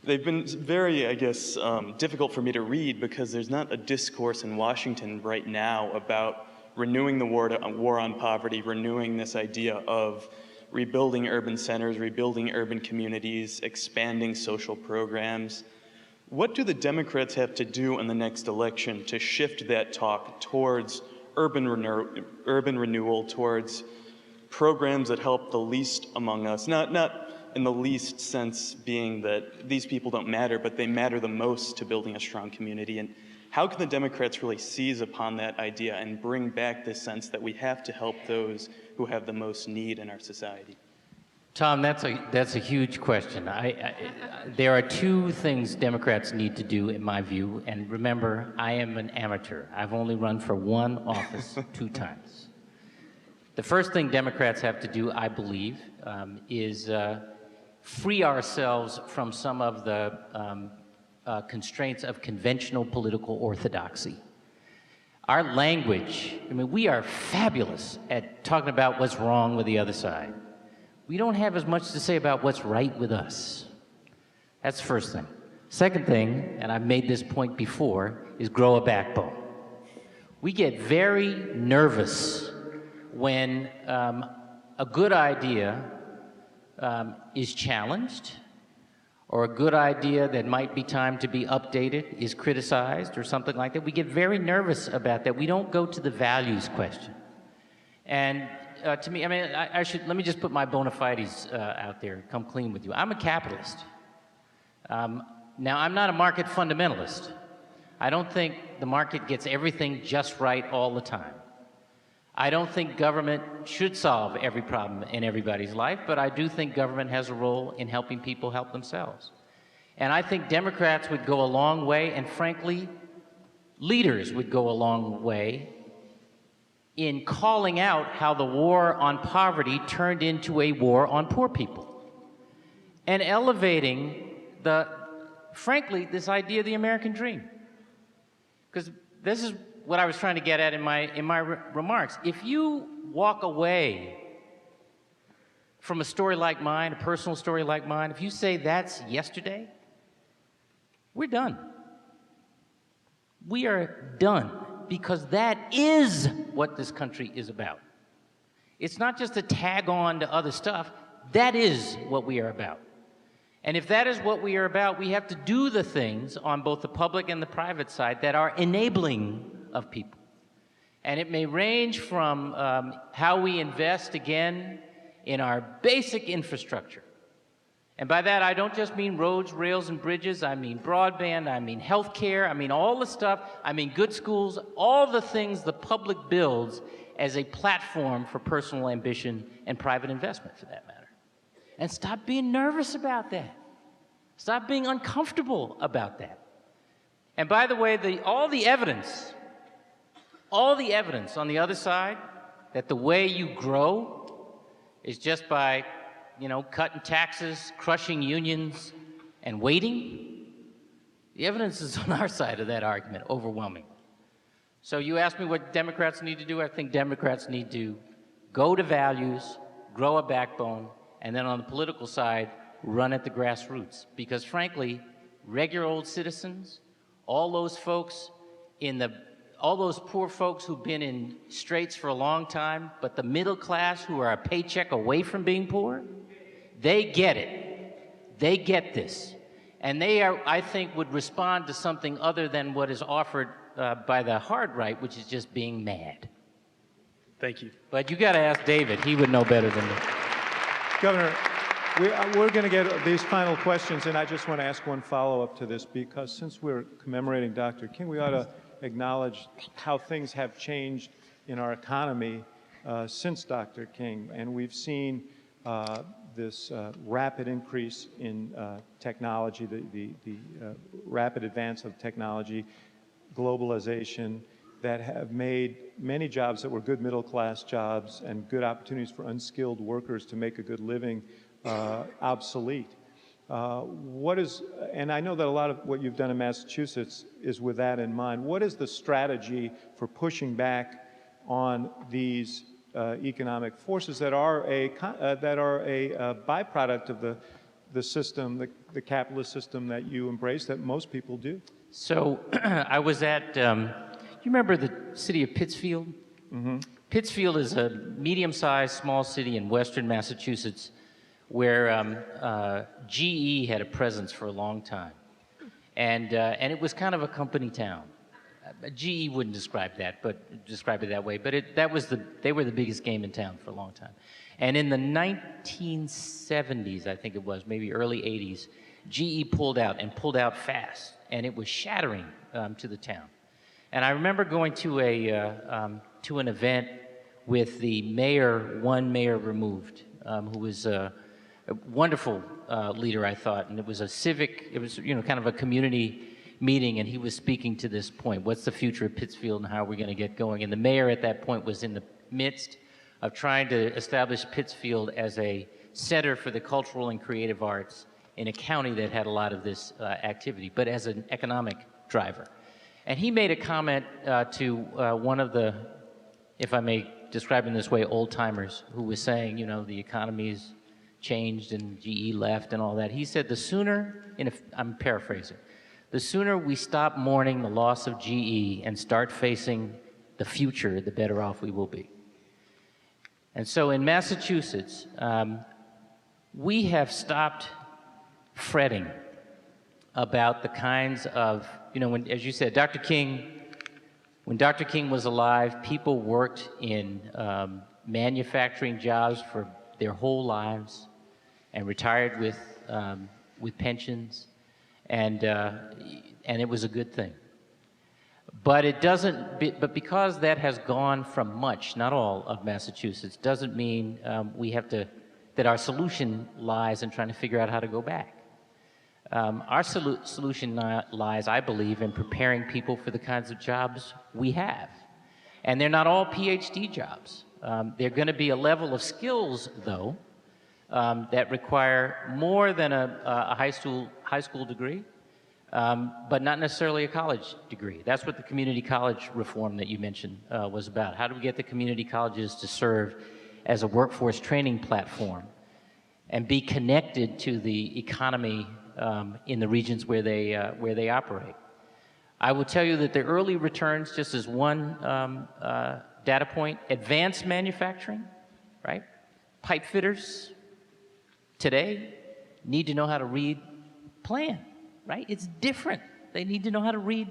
they've been very, I guess, difficult for me to read because there's not a discourse in Washington right now about renewing the war on poverty, renewing this idea of rebuilding urban centers, rebuilding urban communities, expanding social programs. What do the Democrats have to do in the next election to shift that talk towards urban renewal, towards programs that help the least among us? Not in the least sense being that these people don't matter, but they matter the most to building a strong community. And how can the Democrats really seize upon that idea and bring back this sense that we have to help those who have the most need in our society? Tom, that's a huge question. There are two things Democrats need to do, in my view, and remember, I am an amateur. I've only run for one office 2 times. The first thing Democrats have to do, I believe, is free ourselves from some of the constraints of conventional political orthodoxy. Our language, I mean, we are fabulous at talking about what's wrong with the other side. We don't have as much to say about what's right with us. That's the first thing. Second thing, and I've made this point before, is grow a backbone. We get very nervous when a good idea is challenged, or a good idea that might be time to be updated is criticized or something like that. We get very nervous about that. We don't go to the values question. And to me, I mean, let me just put my bona fides out there, come clean with you. I'm a capitalist. Now, I'm not a market fundamentalist. I don't think the market gets everything just right all the time. I don't think government should solve every problem in everybody's life, but I do think government has a role in helping people help themselves. And I think Democrats would go a long way, and frankly, leaders would go a long way in calling out how the war on poverty turned into a war on poor people, and elevating frankly, this idea of the American dream. Because this is what I was trying to get at in my remarks. If you walk away from a story like mine, a personal story like mine, if you say that's yesterday, we're done. We are done, because that is what this country is about. It's not just a tag on to other stuff. That is what we are about. And if that is what we are about, we have to do the things on both the public and the private side that are enabling of people. And it may range from how we invest, again, in our basic infrastructure. And by that, I don't just mean roads, rails, and bridges. I mean broadband, I mean healthcare, I mean all the stuff, I mean good schools, all the things the public builds as a platform for personal ambition and private investment, for that matter. And stop being nervous about that. Stop being uncomfortable about that. And by the way, all the evidence on the other side that the way you grow is just by, cutting taxes, crushing unions, and waiting, the evidence is on our side of that argument, overwhelmingly. So you ask me what Democrats need to do. I think Democrats need to go to values, grow a backbone, and then on the political side, run at the grassroots. Because frankly, regular old citizens, all those poor folks who've been in straits for a long time, but the middle class who are a paycheck away from being poor, they get it. They get this. And they I think, would respond to something other than what is offered by the hard right, which is just being mad. Thank you. But you got to ask David. He would know better than me. Governor, we're going to get these final questions, and I just want to ask one follow-up to this, because since we're commemorating Dr. King, we ought to acknowledge how things have changed in our economy since Dr. King. And we've seen this rapid increase in technology, the rapid advance of technology, globalization, that have made many jobs that were good middle-class jobs and good opportunities for unskilled workers to make a good living obsolete. And I know that a lot of what you've done in Massachusetts is with that in mind. What is the strategy for pushing back on these economic forces that are a byproduct of the system, the capitalist system that you embrace, that most people do? So I was at, you remember the city of Pittsfield? Mm-hmm. Pittsfield is a medium-sized small city in western Massachusetts where GE had a presence for a long time. And it was kind of a company town. GE wouldn't describe it that way, but they were the biggest game in town for a long time. And in the 1970s, I think it was, maybe early 80s, GE pulled out fast, and it was shattering to the town. And I remember going to an event with the mayor, one mayor removed, who was a wonderful leader, I thought, and it was kind of a community meeting, and he was speaking to this point: what's the future of Pittsfield and how are we going to get going? And the mayor at that point was in the midst of trying to establish Pittsfield as a center for the cultural and creative arts in a county that had a lot of this activity, but as an economic driver. And he made a comment to one of the, if I may describe in this way, old-timers, who was saying, the economy's changed and GE left and all that. He said, I'm paraphrasing, the sooner we stop mourning the loss of GE and start facing the future, the better off we will be. And so in Massachusetts, we have stopped fretting about the kinds of, as you said, when Dr. King was alive, people worked in manufacturing jobs for their whole lives and retired with pensions, and it was a good thing. But but because that has gone from much, not all, of Massachusetts, doesn't mean that our solution lies in trying to figure out how to go back. Our solution lies, I believe, in preparing people for the kinds of jobs we have. And they're not all PhD jobs. They're going to be a level of skills, though, that require more than a high school degree, but not necessarily a college degree. That's what the community college reform that you mentioned was about. How do we get the community colleges to serve as a workforce training platform and be connected to the economy in the regions where they operate? I will tell you that the early returns, just as one data point, advanced manufacturing, right? Pipe fitters today need to know how to read plan, right? It's different. They need to know how to read.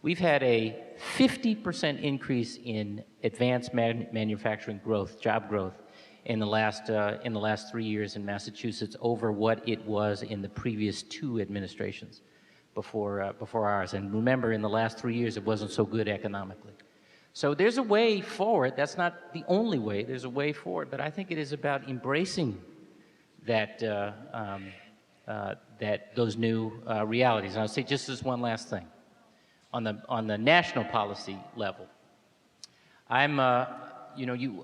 We've had a 50% increase in advanced manufacturing growth, job growth, in the last 3 years in Massachusetts over what it was in the previous 2 administrations before ours. And remember, in the last 3 years, it wasn't so good economically. So there's a way forward. That's not the only way. There's a way forward, but I think it is about embracing those new realities. And I'll say just this one last thing. On the national policy level,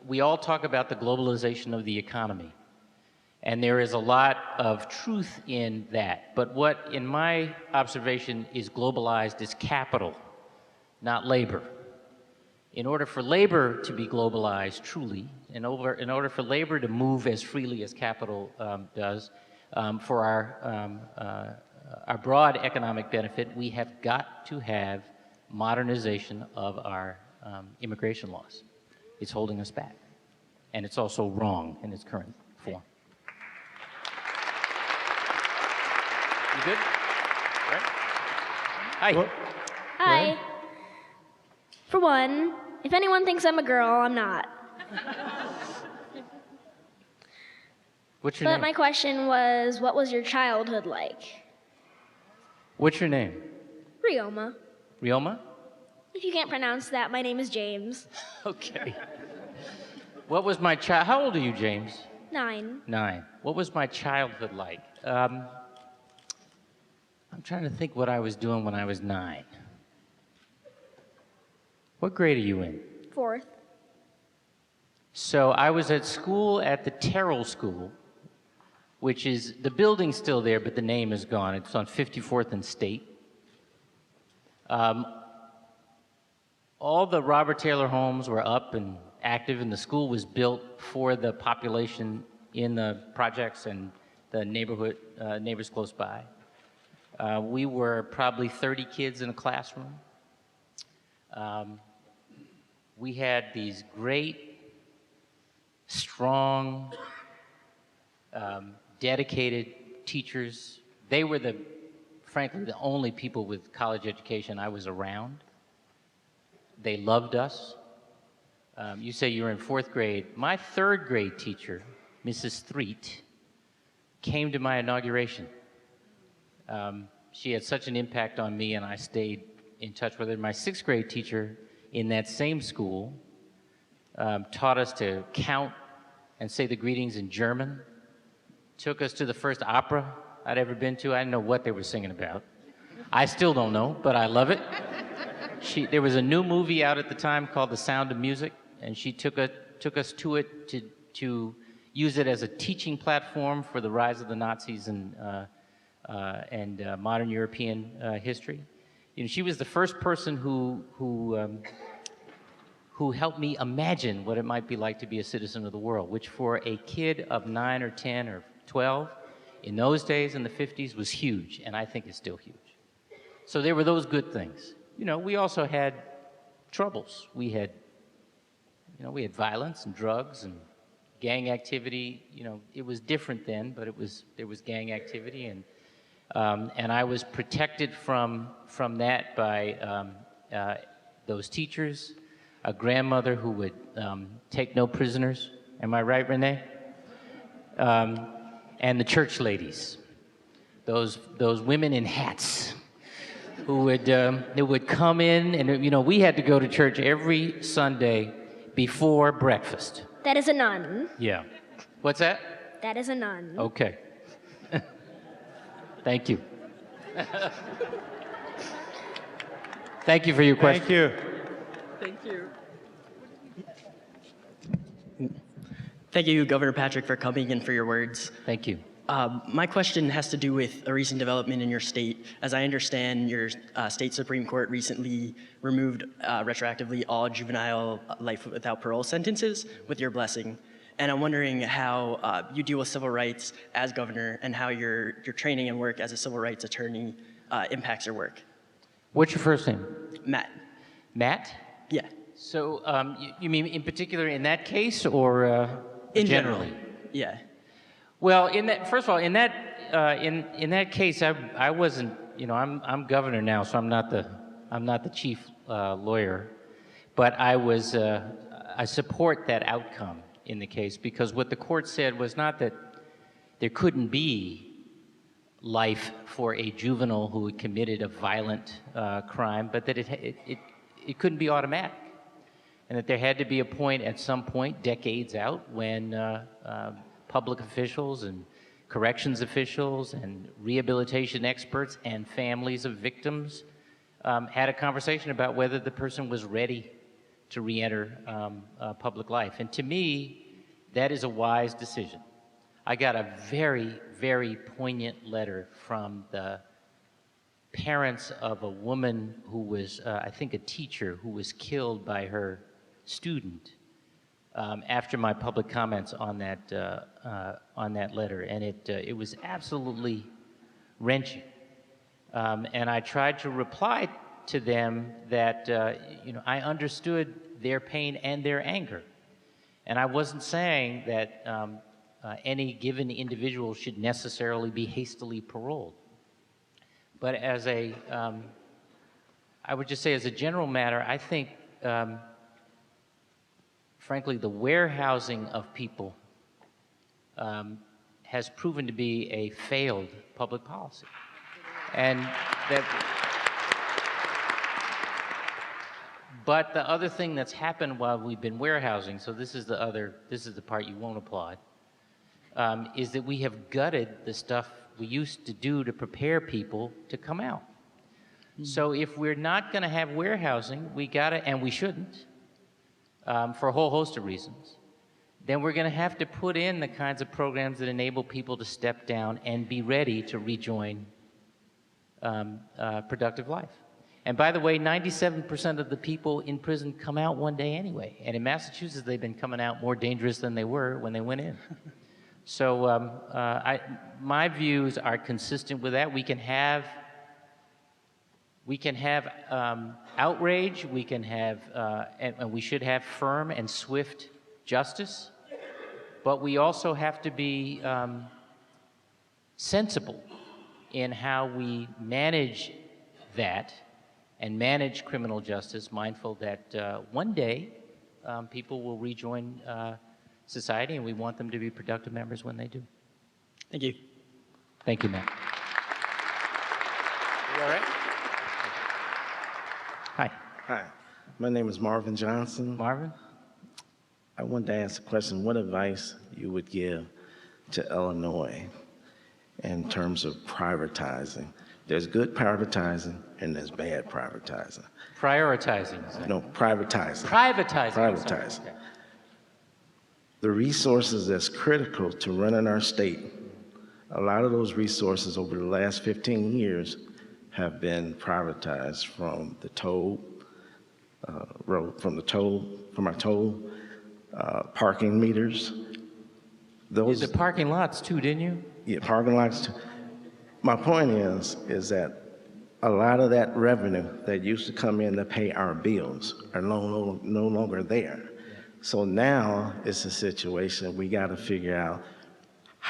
we all talk about the globalization of the economy, and there is a lot of truth in that. But what, in my observation, is globalized is capital, not labor. In order for labor to be globalized truly, in order for labor to move as freely as capital does, for our broad economic benefit, we have got to have modernization of our immigration laws. It's holding us back, and it's also wrong in its current form. You good? All right. Hi. Well, Hi. For one, if anyone thinks I'm a girl, I'm not. What's your But name? my question was, what was your childhood like? What's your name? Rioma. Rioma? If you can't pronounce that, my name is James. Okay. What was my child? How old are you, James? 9. 9. What was my childhood like? I'm trying to think what I was doing when I was 9. What grade are you in? 4th. So I was at school at the Terrell School, which is, the building's still there, but the name is gone. It's on 54th and State. All the Robert Taylor homes were up and active, and the school was built for the population in the projects and the neighborhood, neighbors close by. We were probably 30 kids in a classroom. We had these great, strong, dedicated teachers. They were frankly, the only people with college education I was around. They loved us. You say you were in 4th grade. My 3rd grade teacher, Mrs. Threet, came to my inauguration. She had such an impact on me, and I stayed in touch with her. My 6th grade teacher in that same school taught us to count and say the greetings in German, took us to the first opera I'd ever been to. I didn't know what they were singing about. I still don't know, but I love it. There was a new movie out at the time called The Sound of Music, and she took us to it to use it as a teaching platform for the rise of the Nazis and modern European history. You know, she was the first person who helped me imagine what it might be like to be a citizen of the world, which for a kid of 9 or 10 or 12 in those days in the 50s was huge, and I think it's still huge. So there were those good things. You know, we also had troubles. We had violence and drugs and gang activity. You know, it was different then, but there was gang activity, and I was protected from that by those teachers, a grandmother who would take no prisoners. Am I right, Renee? And the church ladies, those women in hats who would come in, and you know, we had to go to church every Sunday before breakfast. That is a nun. Yeah. What's that? That is a nun. Okay. Thank you. Thank you for your question. Thank you. Thank you. Thank you, Governor Patrick, for coming and for your words. Thank you. My question has to do with a recent development in your state. As I understand, your state Supreme Court recently removed retroactively all juvenile life without parole sentences with your blessing. And I'm wondering how you deal with civil rights as governor and how your training and work as a civil rights attorney impacts your work. What's your first name? Matt. Matt? Yeah. So you mean in particular in that case, or generally? Yeah. Well, first of all, in that case, I wasn't. You know, I'm governor now, so I'm not the chief lawyer, but I support that outcome in the case, because what the court said was not that there couldn't be life for a juvenile who had committed a violent crime, but that it couldn't be automatic, and that there had to be a point at some point, decades out, when public officials and corrections officials and rehabilitation experts and families of victims had a conversation about whether the person was ready to re-enter public life. And to me, that is a wise decision. I got a very, very poignant letter from the parents of a woman who was, I think, a teacher who was killed by her student after my public comments on that letter, and it was absolutely wrenching. And I tried to reply to them that I understood their pain and their anger, and I wasn't saying that any given individual should necessarily be hastily paroled. But I would just say, as a general matter, I think. Frankly, the warehousing of people has proven to be a failed public policy. And but the other thing that's happened while we've been warehousing, so this is the part you won't applaud, is that we have gutted the stuff we used to do to prepare people to come out. So if we're not going to have warehousing, we got to, and we shouldn't, for a whole host of reasons, then we're going to have to put in the kinds of programs that enable people to step down and be ready to rejoin productive life. And by the way, 97% of the people in prison come out one day anyway. And in Massachusetts, they've been coming out more dangerous than they were when they went in. So my views are consistent with that. We can have outrage, we can have, and we should have firm and swift justice, but we also have to be sensible in how we manage that and manage criminal justice, mindful that one day people will rejoin society, and we want them to be productive members when they do. Thank you. Thank you, Matt. You all right? Hi. Hi, my name is Marvin Johnson. Marvin? I wanted to ask a question. What advice you would give to Illinois in terms of privatizing? There's good privatizing and there's bad privatizing. Prioritizing. No, privatizing. Privatizing. Privatizing. Okay. The resources that's critical to running our state, a lot of those resources over the last 15 years have been privatized from the toll road, from our toll parking meters. Those, the parking lots too, didn't you? Yeah, parking lots too. My point is that a lot of that revenue that used to come in to pay our bills are no longer there. So now it's a situation we got to figure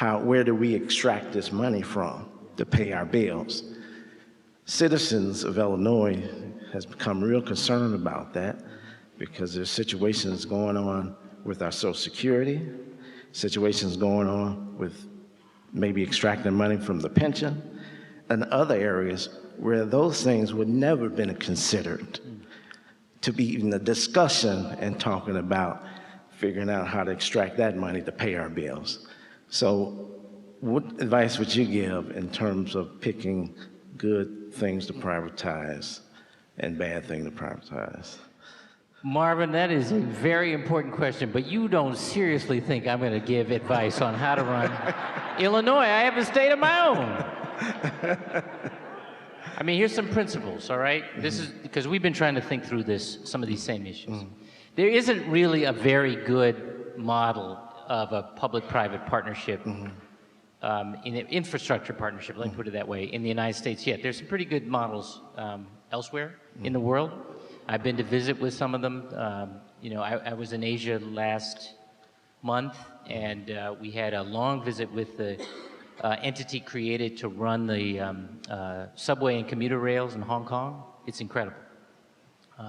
out where do we extract this money from to pay our bills. Citizens of Illinois has become real concerned about that because there's situations going on with our Social Security, situations going on with maybe extracting money from the pension, and other areas where those things would never been considered to be even a discussion and talking about figuring out how to extract that money to pay our bills. So what advice would you give in terms of picking good things to privatize and bad things to privatize? Marvin, that is a very important question, but you don't seriously think I'm going to give advice on how to run Illinois. I have a state of my own. I mean, here's some principles, all right? This is because we've been trying to think through some of these same issues. There isn't really a very good model of a public-private partnership, in an infrastructure partnership, let me put it that way, in the United States yet. There's some pretty good models elsewhere in the world. I've been to visit with some of them. You know, I was in Asia last month, and we had a long visit with the entity created to run the subway and commuter rails in Hong Kong. It's incredible.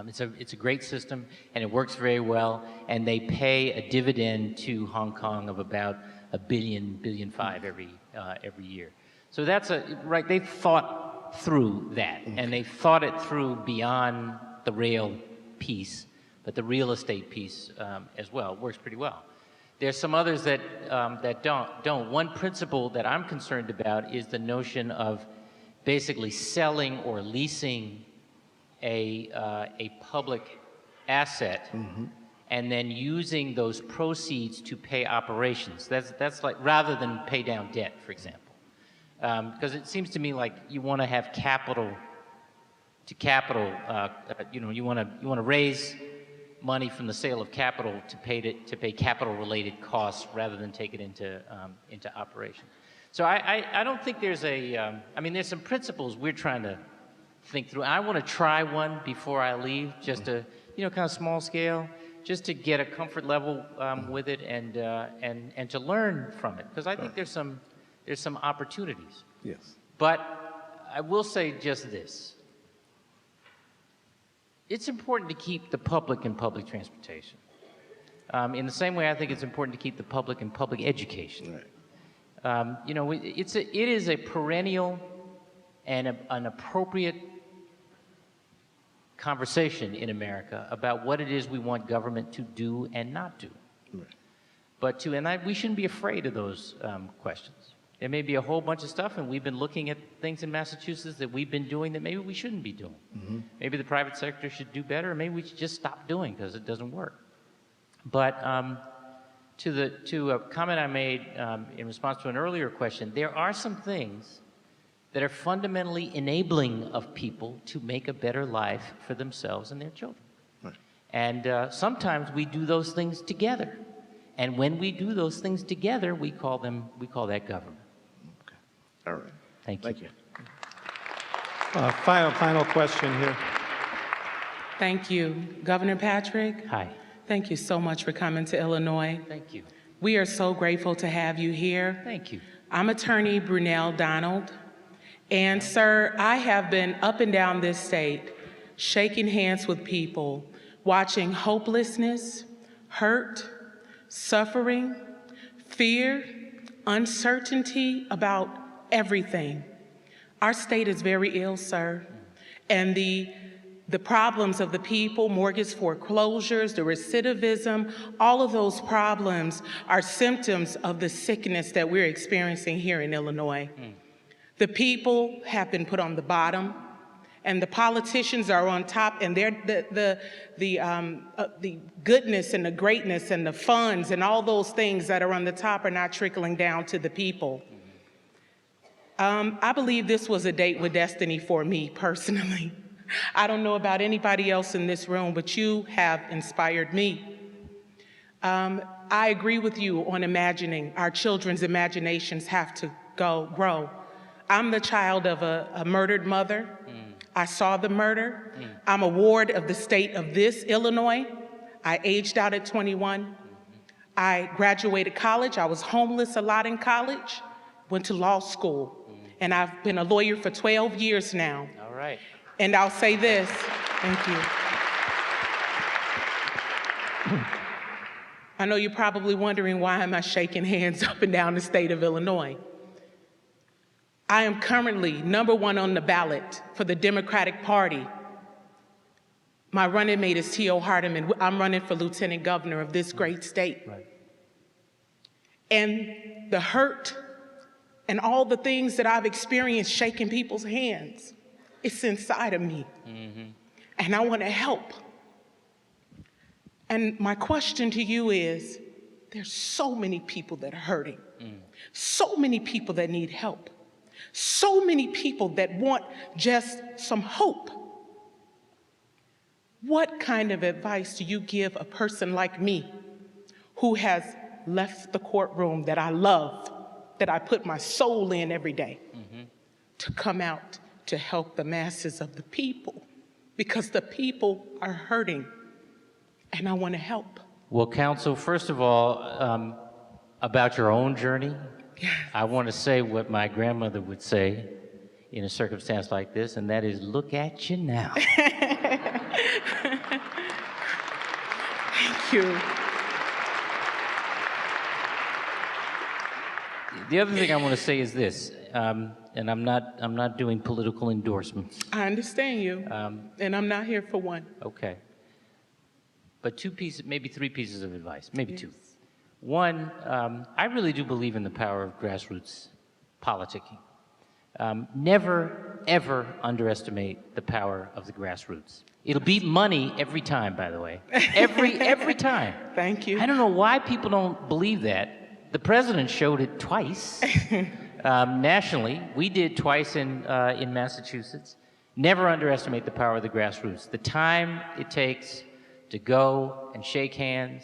It's a great system, and it works very well, and they pay a dividend to Hong Kong of about $1 billion, $1.5 billion every year. So that's right, they've thought through that, and they thought it through beyond the rail piece, but the real estate piece as well. It works pretty well. There's some others that don't. One principle that I'm concerned about is the notion of basically selling or leasing a public asset and then using those proceeds to pay operations. That's like, rather than pay down debt, for example. Because it seems to me like you want to have capital to capital, you want to raise money from the sale of capital to pay capital-related costs rather than take it into operation. So I don't think there's I mean, there's some principles we're trying to think through. I want to try one before I leave, just to, kind of small scale, just to get a comfort level with it and to learn from it, because I think there's some opportunities. Yes. But I will say just this. It's important to keep the public in public transportation. In the same way, I think it's important to keep the public in public education. Right. It is a perennial and an appropriate conversation in America about what it is we want government to do and not do. Right. But we shouldn't be afraid of those questions. There may be a whole bunch of stuff, and we've been looking at things in Massachusetts that we've been doing that maybe we shouldn't be doing. Maybe the private sector should do better, or maybe we should just stop doing because it doesn't work. But to a comment I made in response to an earlier question, there are some things that are fundamentally enabling of people to make a better life for themselves and their children. Right. And sometimes we do those things together. And when we do those things together, we call that government. Okay. All right. Thank you. Thank you. Final question here. Thank you. Governor Patrick, Hi. thank you so much for coming to Illinois. Thank you. We are so grateful to have you here. Thank you. I'm attorney Brunel Donald. And sir, I have been up and down this state, shaking hands with people, watching hopelessness, hurt, suffering, fear, uncertainty about everything. Our state is very ill, sir. And the problems of the people, mortgage foreclosures, the recidivism, all of those problems are symptoms of the sickness that we're experiencing here in Illinois. The people have been put on the bottom, and the politicians are on top, and they're the goodness and the greatness and the funds and all those things that are on the top are not trickling down to the people. I believe this was a date with destiny for me personally. I don't know about anybody else in this room, but you have inspired me. I agree with you on imagining. Our children's imaginations have to grow. I'm the child of a murdered mother. I saw the murder. I'm a ward of the state of this Illinois. I aged out at 21. I graduated college. I was homeless a lot in college, went to law school, and I've been a lawyer for 12 years now. All right. And I'll say this, thank you. I know you're probably wondering why am I shaking hands up and down the state of Illinois. I am currently #1 on the ballot for the Democratic Party. My running mate is T.O. Hardeman. I'm running for lieutenant governor of this great state. Right. And the hurt and all the things that I've experienced shaking people's hands, it's inside of me. And I want to help. And my question to you is, there's so many people that are hurting, so many people that need help. So many people that want just some hope. What kind of advice do you give a person like me who has left the courtroom that I love, that I put my soul in every day, to come out to help the masses of the people? Because the people are hurting, and I want to help. Well, counsel, first of all, about your own journey, I want to say what my grandmother would say in a circumstance like this, and that is, look at you now. Thank you. The other thing I want to say is this, and I'm not doing political endorsements. I understand you, and I'm not here for one. Okay. But 2 pieces, maybe 3 pieces of advice, maybe 2. One, I really do believe in the power of grassroots politicking. Never, ever underestimate the power of the grassroots. It'll beat money every time, by the way. Every time. Thank you. I don't know why people don't believe that. The president showed it twice nationally. We did twice in Massachusetts. Never underestimate the power of the grassroots. The time it takes to go and shake hands,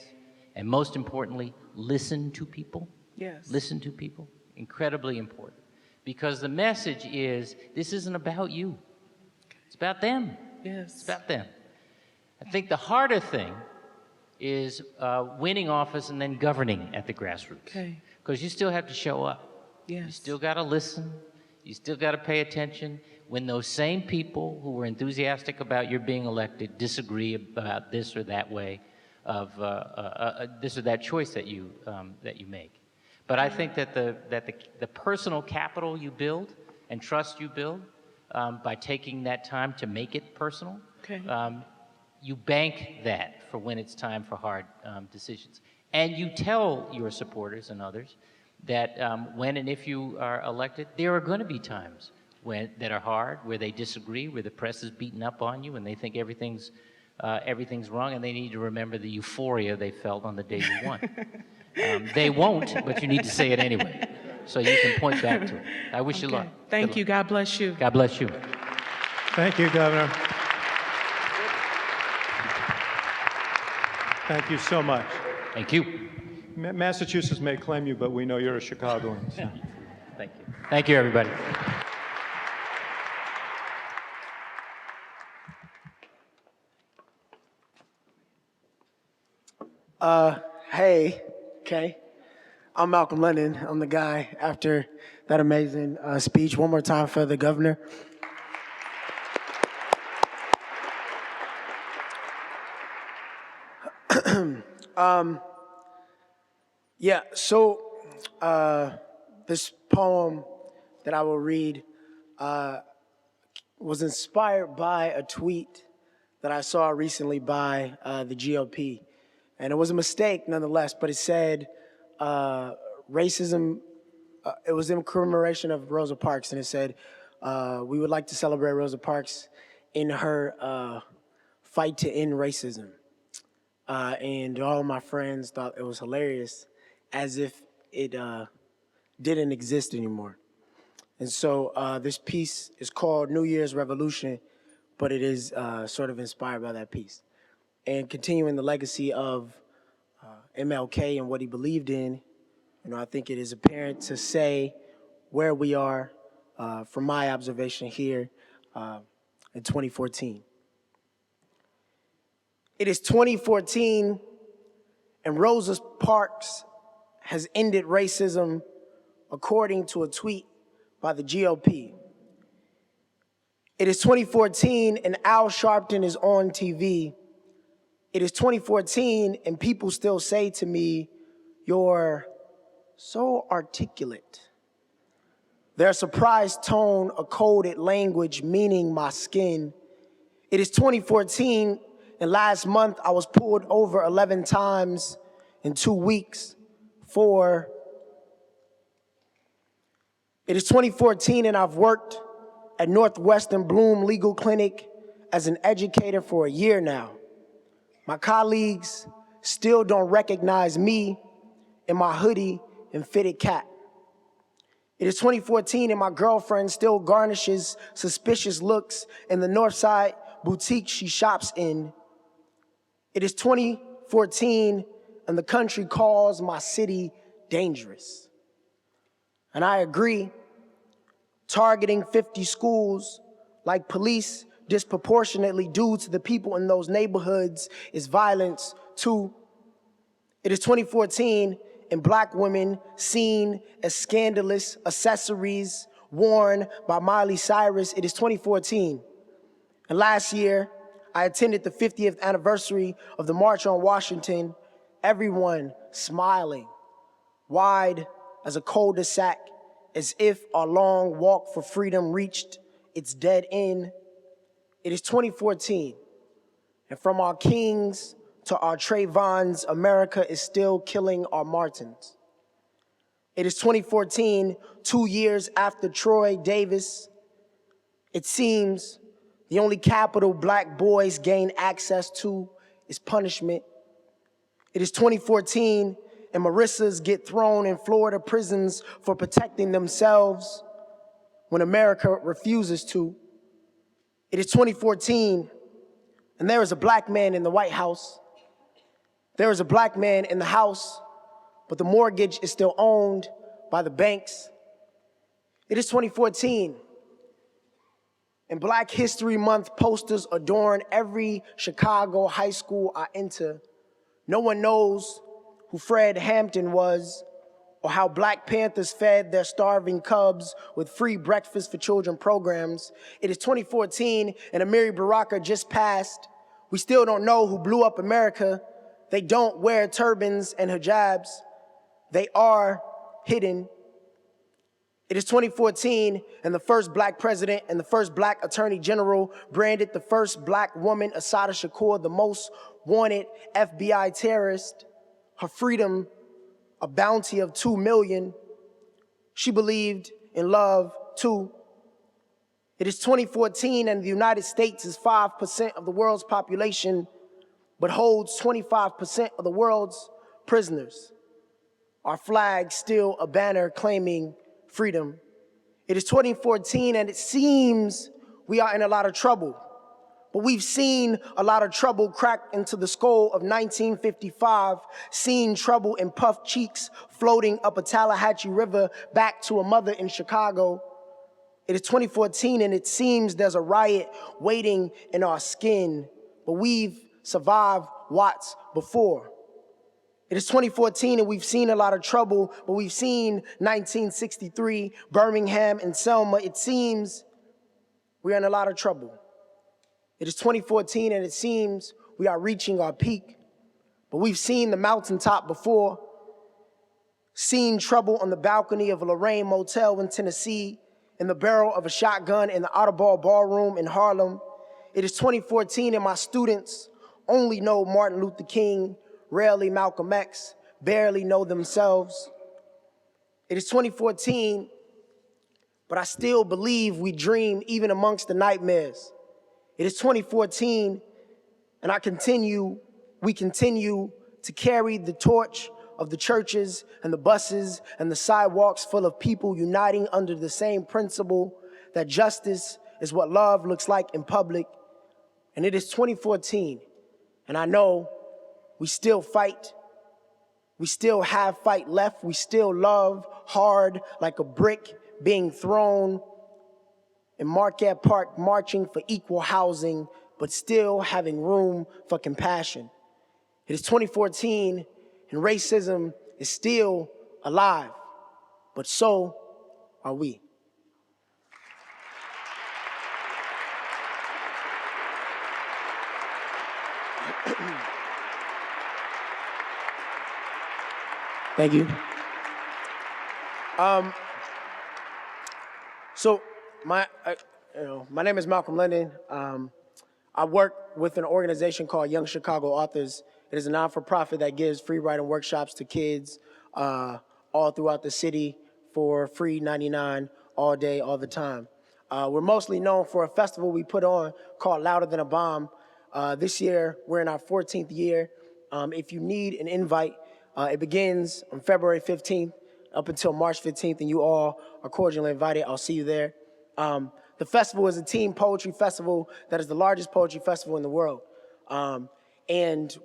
and most importantly, listen to people. Yes. Listen to people. Incredibly important. Because the message is, this isn't about you. It's about them. Yes. It's about them. I think the harder thing is winning office and then governing at the grassroots. Okay. Because you still have to show up. Yes. You still got to listen. You still got to pay attention. When those same people who were enthusiastic about your being elected disagree about this or that way of this or that choice that you make. But I think that the personal capital you build and trust you build by taking that time to make it personal, Okay. You bank that for when it's time for hard decisions. And you tell your supporters and others that when and if you are elected, there are going to be times that are hard, where they disagree, where the press is beating up on you and they think everything's wrong, and they need to remember the euphoria they felt on the day you won. They won't, but you need to say it anyway, so you can point back to it. I wish you luck. Thank you. God bless you. God bless you. Thank you, Governor. Thank you so much. Thank you. Massachusetts may claim you, but we know you're a Chicagoan. So. Thank you. Thank you, everybody. Hey, okay. I'm Malcolm Lennon. I'm the guy after that amazing speech. One more time for the governor. Yeah, so this poem that I will read was inspired by a tweet that I saw recently by the GOP. And it was a mistake nonetheless, but it said racism, it was in commemoration of Rosa Parks, and it said, we would like to celebrate Rosa Parks in her fight to end racism. And all of my friends thought it was hilarious, as if it didn't exist anymore. And so this piece is called New Year's Revolution, but it is sort of inspired by that piece. And continuing the legacy of MLK and what he believed in, you know, I think it is apparent to say where we are from my observation here in 2014. It is 2014, and Rosa Parks has ended racism according to a tweet by the GOP. It is 2014, and Al Sharpton is on TV. It is 2014, and people still say to me, "You're so articulate." Their surprised tone, a coded language meaning my skin. It is 2014, and last month I was pulled over 11 times in 2 weeks for. It is 2014, and I've worked at Northwestern Bloom Legal Clinic as an educator for a year now. My colleagues still don't recognize me in my hoodie and fitted cap. It is 2014, and my girlfriend still garnishes suspicious looks in the Northside boutique she shops in. It is 2014, and the country calls my city dangerous. And I agree, targeting 50 schools like police disproportionately do to the people in those neighborhoods is violence too. It is 2014, and Black women seen as scandalous accessories worn by Miley Cyrus. It is 2014, and last year I attended the 50th anniversary of the March on Washington, everyone smiling, wide as a cul-de-sac, as if our long walk for freedom reached its dead end. It is 2014, and from our kings to our Trayvons, America is still killing our Martins. It is 2014, 2 years after Troy Davis. It seems the only capital Black boys gain access to is punishment. It is 2014, and Marissas get thrown in Florida prisons for protecting themselves when America refuses to. It is 2014, and there is a Black man in the White House. There is a Black man in the House, but the mortgage is still owned by the banks. It is 2014, and Black History Month posters adorn every Chicago high school I enter. No one knows who Fred Hampton was, or how Black Panthers fed their starving cubs with free breakfast for children programs. It is 2014, and Amiri Baraka just passed. We still don't know who blew up America. They don't wear turbans and hijabs. They are hidden. It is 2014, and the first Black president and the first Black attorney general branded the first Black woman, Assata Shakur, the most wanted FBI terrorist. Her freedom, a bounty of $2 million. She believed in love too. It is 2014 and the United States is 5% of the world's population, but holds 25% of the world's prisoners. Our flag still a banner claiming freedom. It is 2014 and it seems we are in a lot of trouble. But we've seen a lot of trouble crack into the skull of 1955, seen trouble in puffed cheeks floating up a Tallahatchie River back to a mother in Chicago. It is 2014 and it seems there's a riot waiting in our skin, but we've survived Watts before. It is 2014 and we've seen a lot of trouble, but we've seen 1963, Birmingham and Selma. It seems we're in a lot of trouble. It is 2014 and it seems we are reaching our peak, but we've seen the mountaintop before, seen trouble on the balcony of a Lorraine Motel in Tennessee, in the barrel of a shotgun in the Audubon Ballroom in Harlem. It is 2014 and my students only know Martin Luther King, rarely Malcolm X, barely know themselves. It is 2014, but I still believe we dream even amongst the nightmares. It is 2014, and we continue to carry the torch of the churches and the buses and the sidewalks full of people uniting under the same principle that justice is what love looks like in public. And it is 2014, and I know we still fight. We still have fight left. We still love hard like a brick being thrown in Marquette Park, marching for equal housing, but still having room for compassion. It is 2014, and racism is still alive, but so are we. Thank you. So my name is Malcolm London. I work with an organization called Young Chicago Authors. It is a non-for-profit that gives free writing workshops to kids all throughout the city for free 99 all day, all the time. We're mostly known for a festival we put on called Louder Than a Bomb. This year, we're in our 14th year. If you need an invite, it begins on February 15th up until March 15th, and you all are cordially invited. I'll see you there. The festival is a team poetry festival that is the largest poetry festival in the world. And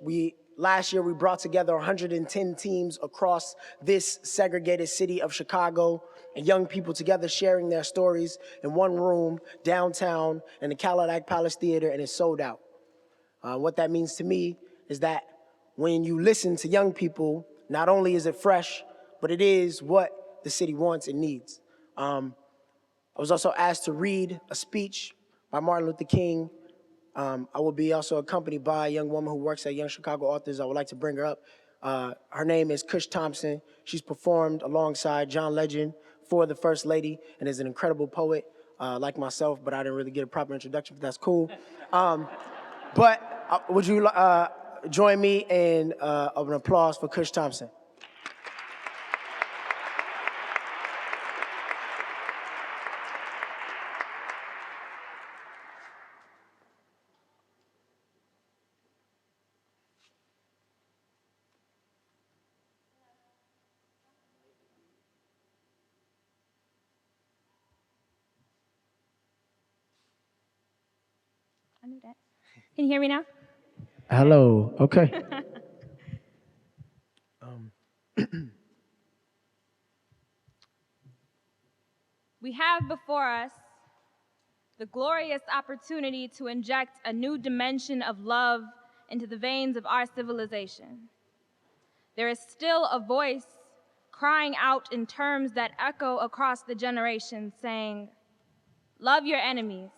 last year we brought together 110 teams across this segregated city of Chicago, and young people together sharing their stories in one room downtown in the Cadillac Palace Theater, and it's sold out. What that means to me is that when you listen to young people, not only is it fresh, but it is what the city wants and needs. I was also asked to read a speech by Martin Luther King. I will be also accompanied by a young woman who works at Young Chicago Authors. I would like to bring her up. Her name is Cush Thompson. She's performed alongside John Legend for the First Lady and is an incredible poet like myself, but I didn't really get a proper introduction, but that's cool. But would you join me in an applause for Cush Thompson? I knew that. Can you hear me now? Hello, okay. We have before us the glorious opportunity to inject a new dimension of love into the veins of our civilization. There is still a voice crying out in terms that echo across the generations, saying, "Love your enemies,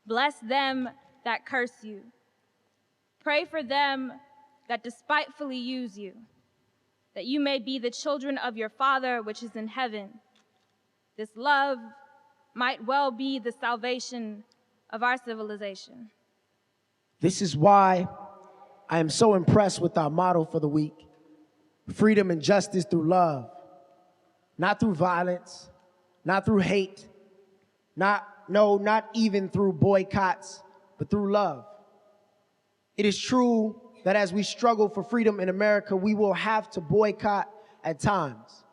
bless them that curse you, pray for them that despitefully use you, that you may be the children of your Father which is in heaven." This love might well be the salvation of our civilization. This is why I am so impressed with our motto for the week: freedom and justice through love. not through violence, not through hate, not even through boycotts, but through love. It is true that as we struggle for freedom in America, we will have to boycott at times.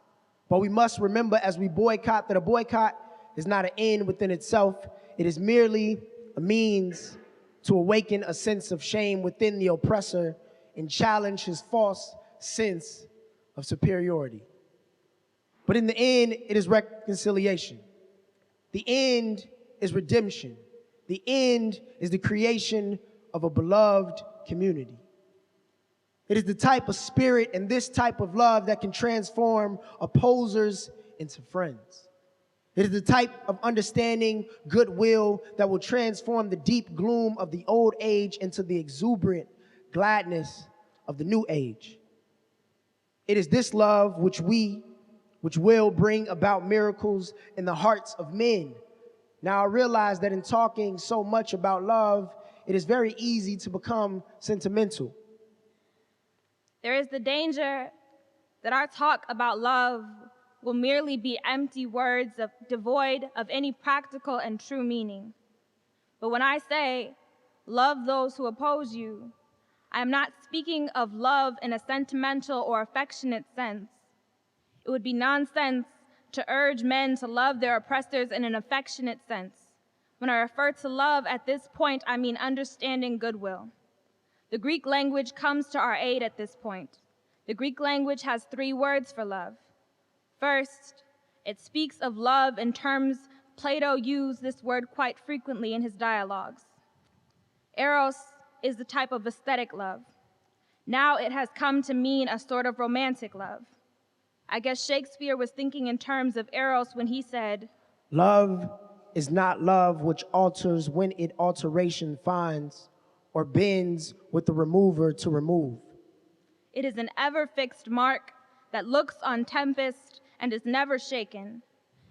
But we must remember as we boycott that a boycott is not an end within itself. It is merely a means to awaken a sense of shame within the oppressor and challenge his false sense of superiority. But in the end, it is reconciliation. The end is redemption. The end is the creation of a beloved community. It is the type of spirit and this type of love that can transform opposers into friends. It is the type of understanding, goodwill that will transform the deep gloom of the old age into the exuberant gladness of the new age. It is this love which will bring about miracles in the hearts of men. Now I realize that in talking so much about love, it is very easy to become sentimental. There is the danger that our talk about love will merely be empty words devoid of any practical and true meaning. But when I say, love those who oppose you, I am not speaking of love in a sentimental or affectionate sense. It would be nonsense to urge men to love their oppressors in an affectionate sense. When I refer to love at this point, I mean understanding goodwill. The Greek language comes to our aid at this point. The Greek language has 3 words for love. First, it speaks of love in terms Plato used this word quite frequently in his dialogues. Eros is the type of aesthetic love. Now it has come to mean a sort of romantic love. I guess Shakespeare was thinking in terms of Eros when he said, "Love is not love which alters when it alteration finds, or bends with the remover to remove. It is an ever-fixed mark that looks on tempest and is never shaken.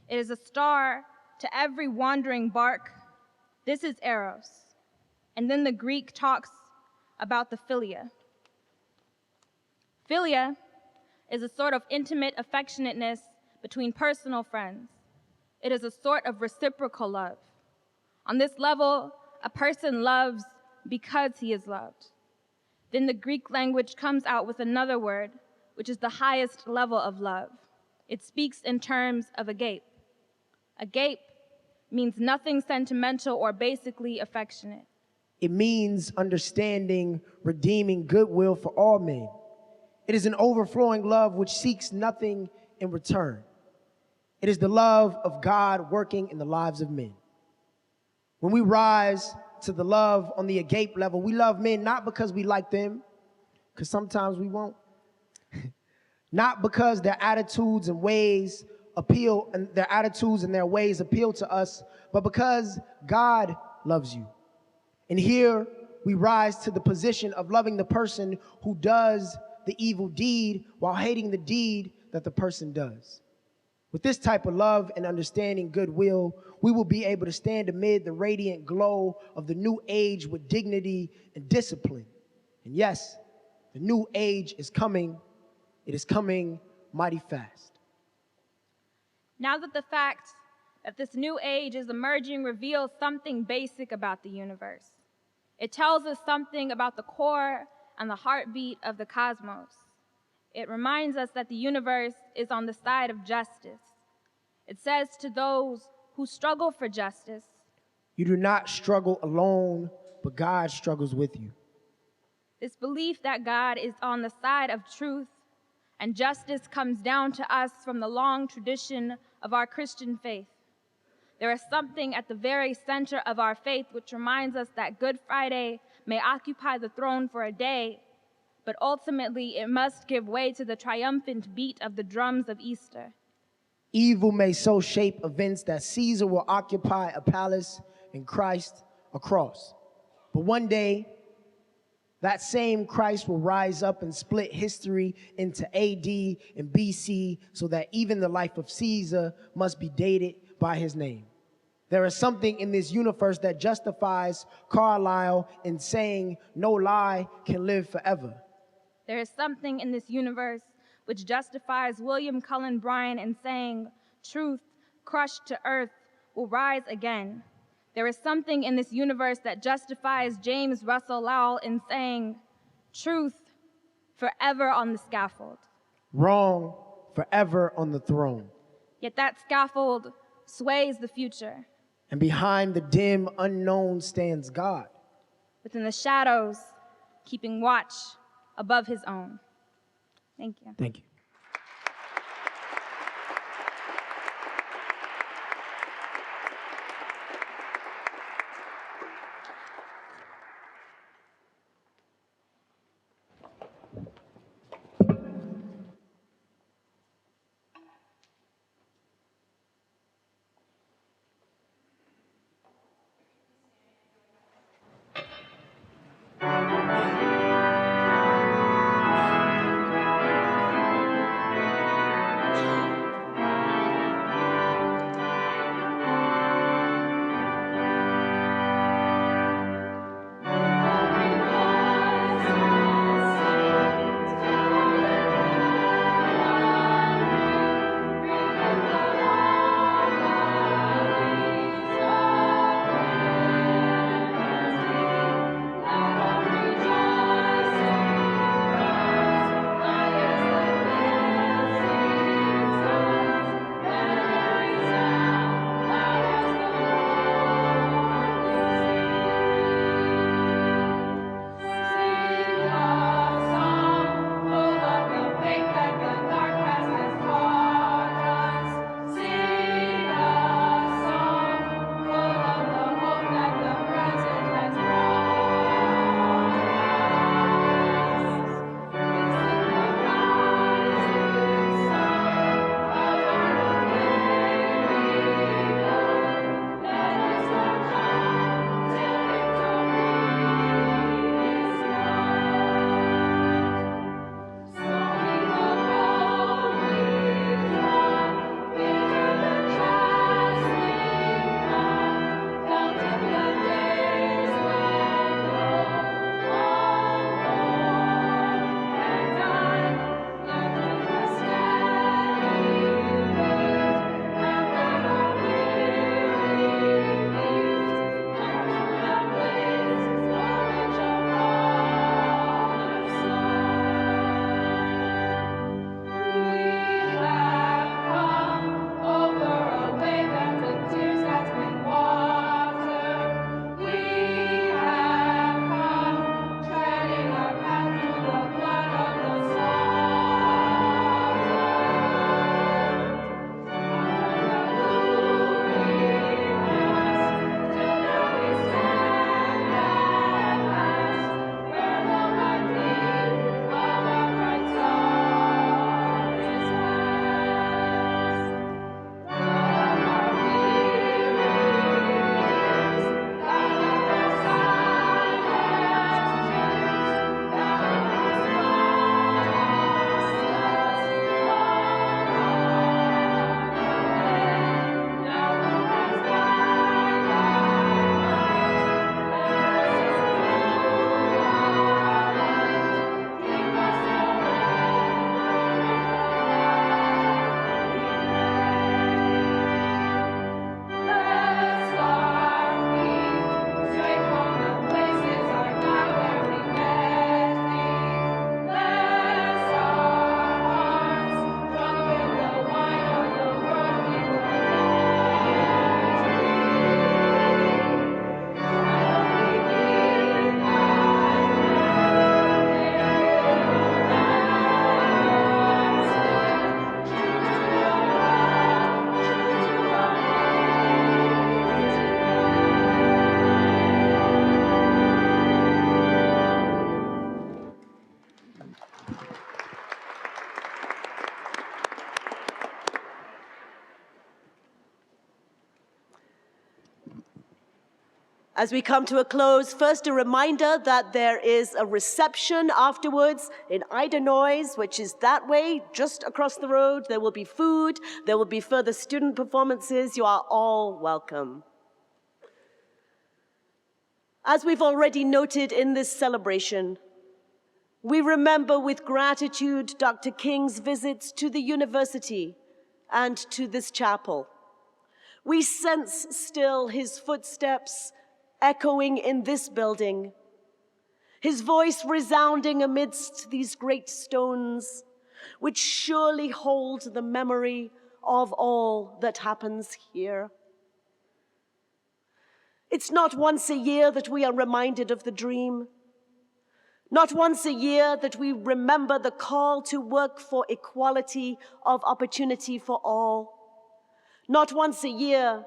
It is a star to every wandering bark. This is Eros." And then the Greek talks about the philia. Philia is a sort of intimate affectionateness between personal friends. It is a sort of reciprocal love. On this level, a person loves because he is loved. Then the Greek language comes out with another word, which is the highest level of love. It speaks in terms of agape. Agape means nothing sentimental or basically affectionate. It means understanding, redeeming goodwill for all men. It is an overflowing love which seeks nothing in return. It is the love of God working in the lives of men. When we rise to the love on the agape level, we love men not because we like them, because sometimes we won't. Not because their attitudes and ways appeal, and their attitudes and their ways appeal to us, but because God loves you. And here we rise to the position of loving the person who does the evil deed while hating the deed that the person does. With this type of love and understanding goodwill, we will be able to stand amid the radiant glow of the new age with dignity and discipline. And yes, the new age is coming. It is coming mighty fast. Now that the fact that this new age is emerging reveals something basic about the universe. It tells us something about the core and the heartbeat of the cosmos. It reminds us that the universe is on the side of justice. It says to those who struggle for justice, "You do not struggle alone, but God struggles with you." this belief that God is on the side of truth and justice comes down to us from the long tradition of our Christian faith. There is something at the very center of our faith which reminds us that Good Friday may occupy the throne for a day, but ultimately it must give way to the triumphant beat of the drums of Easter. Evil may so shape events that Caesar will occupy a palace and Christ a cross. But one day, that same Christ will rise up and split history into AD and BC so that even the life of Caesar must be dated by his name. There is something in this universe that justifies Carlyle in saying no lie can live forever. There is something in this universe which justifies William Cullen Bryant in saying, "Truth, crushed to earth, will rise again." There is something in this universe that justifies James Russell Lowell in saying, "Truth, forever on the scaffold." Wrong, forever on the throne. Yet that scaffold sways the future. And behind the dim unknown stands God. Within the shadows, keeping watch above his own. Thank you. Thank you. As we come to a close, first a reminder that there is a reception afterwards in Ida Noise, which is that way, just across the road. There will be food, there will be further student performances. You are all welcome. As we've already noted in this celebration, We remember with gratitude Dr. King's visits to the university and to this chapel. We sense still his footsteps echoing in this building, his voice resounding amidst these great stones, which surely hold the memory of all that happens here. It's not once a year that we are reminded of the dream. Not once a year that we remember the call to work for equality of opportunity for all. Not once a year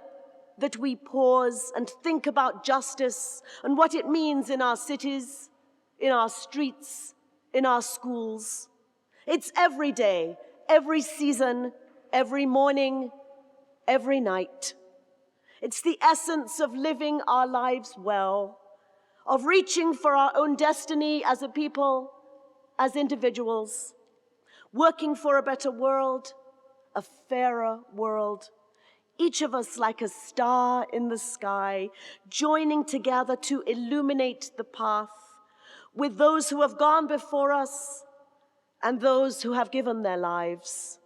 that we pause and think about justice and what it means in our cities, in our streets, in our schools. It's every day, every season, every morning, every night. It's the essence of living our lives well, of reaching for our own destiny as a people, as individuals, working for a better world, a fairer world. Each of us like a star in the sky, joining together to illuminate the path with those who have gone before us and those who have given their lives.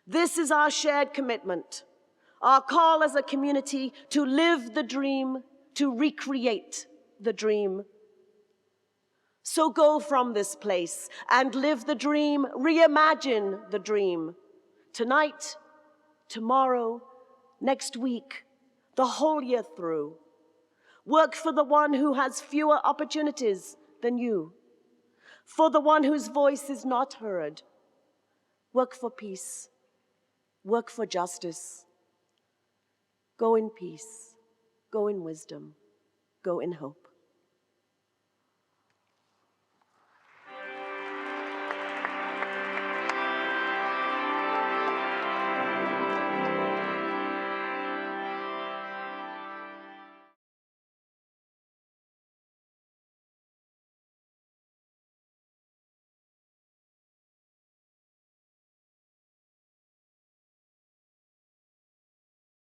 This is our shared commitment, our call as a community to live the dream, to recreate the dream. So go from this place and live the dream, reimagine the dream. Tonight, tomorrow, next week, the whole year through. Work for the one who has fewer opportunities than you, for the one whose voice is not heard. Work for peace. Work for justice. Go in peace. Go in wisdom. Go in hope.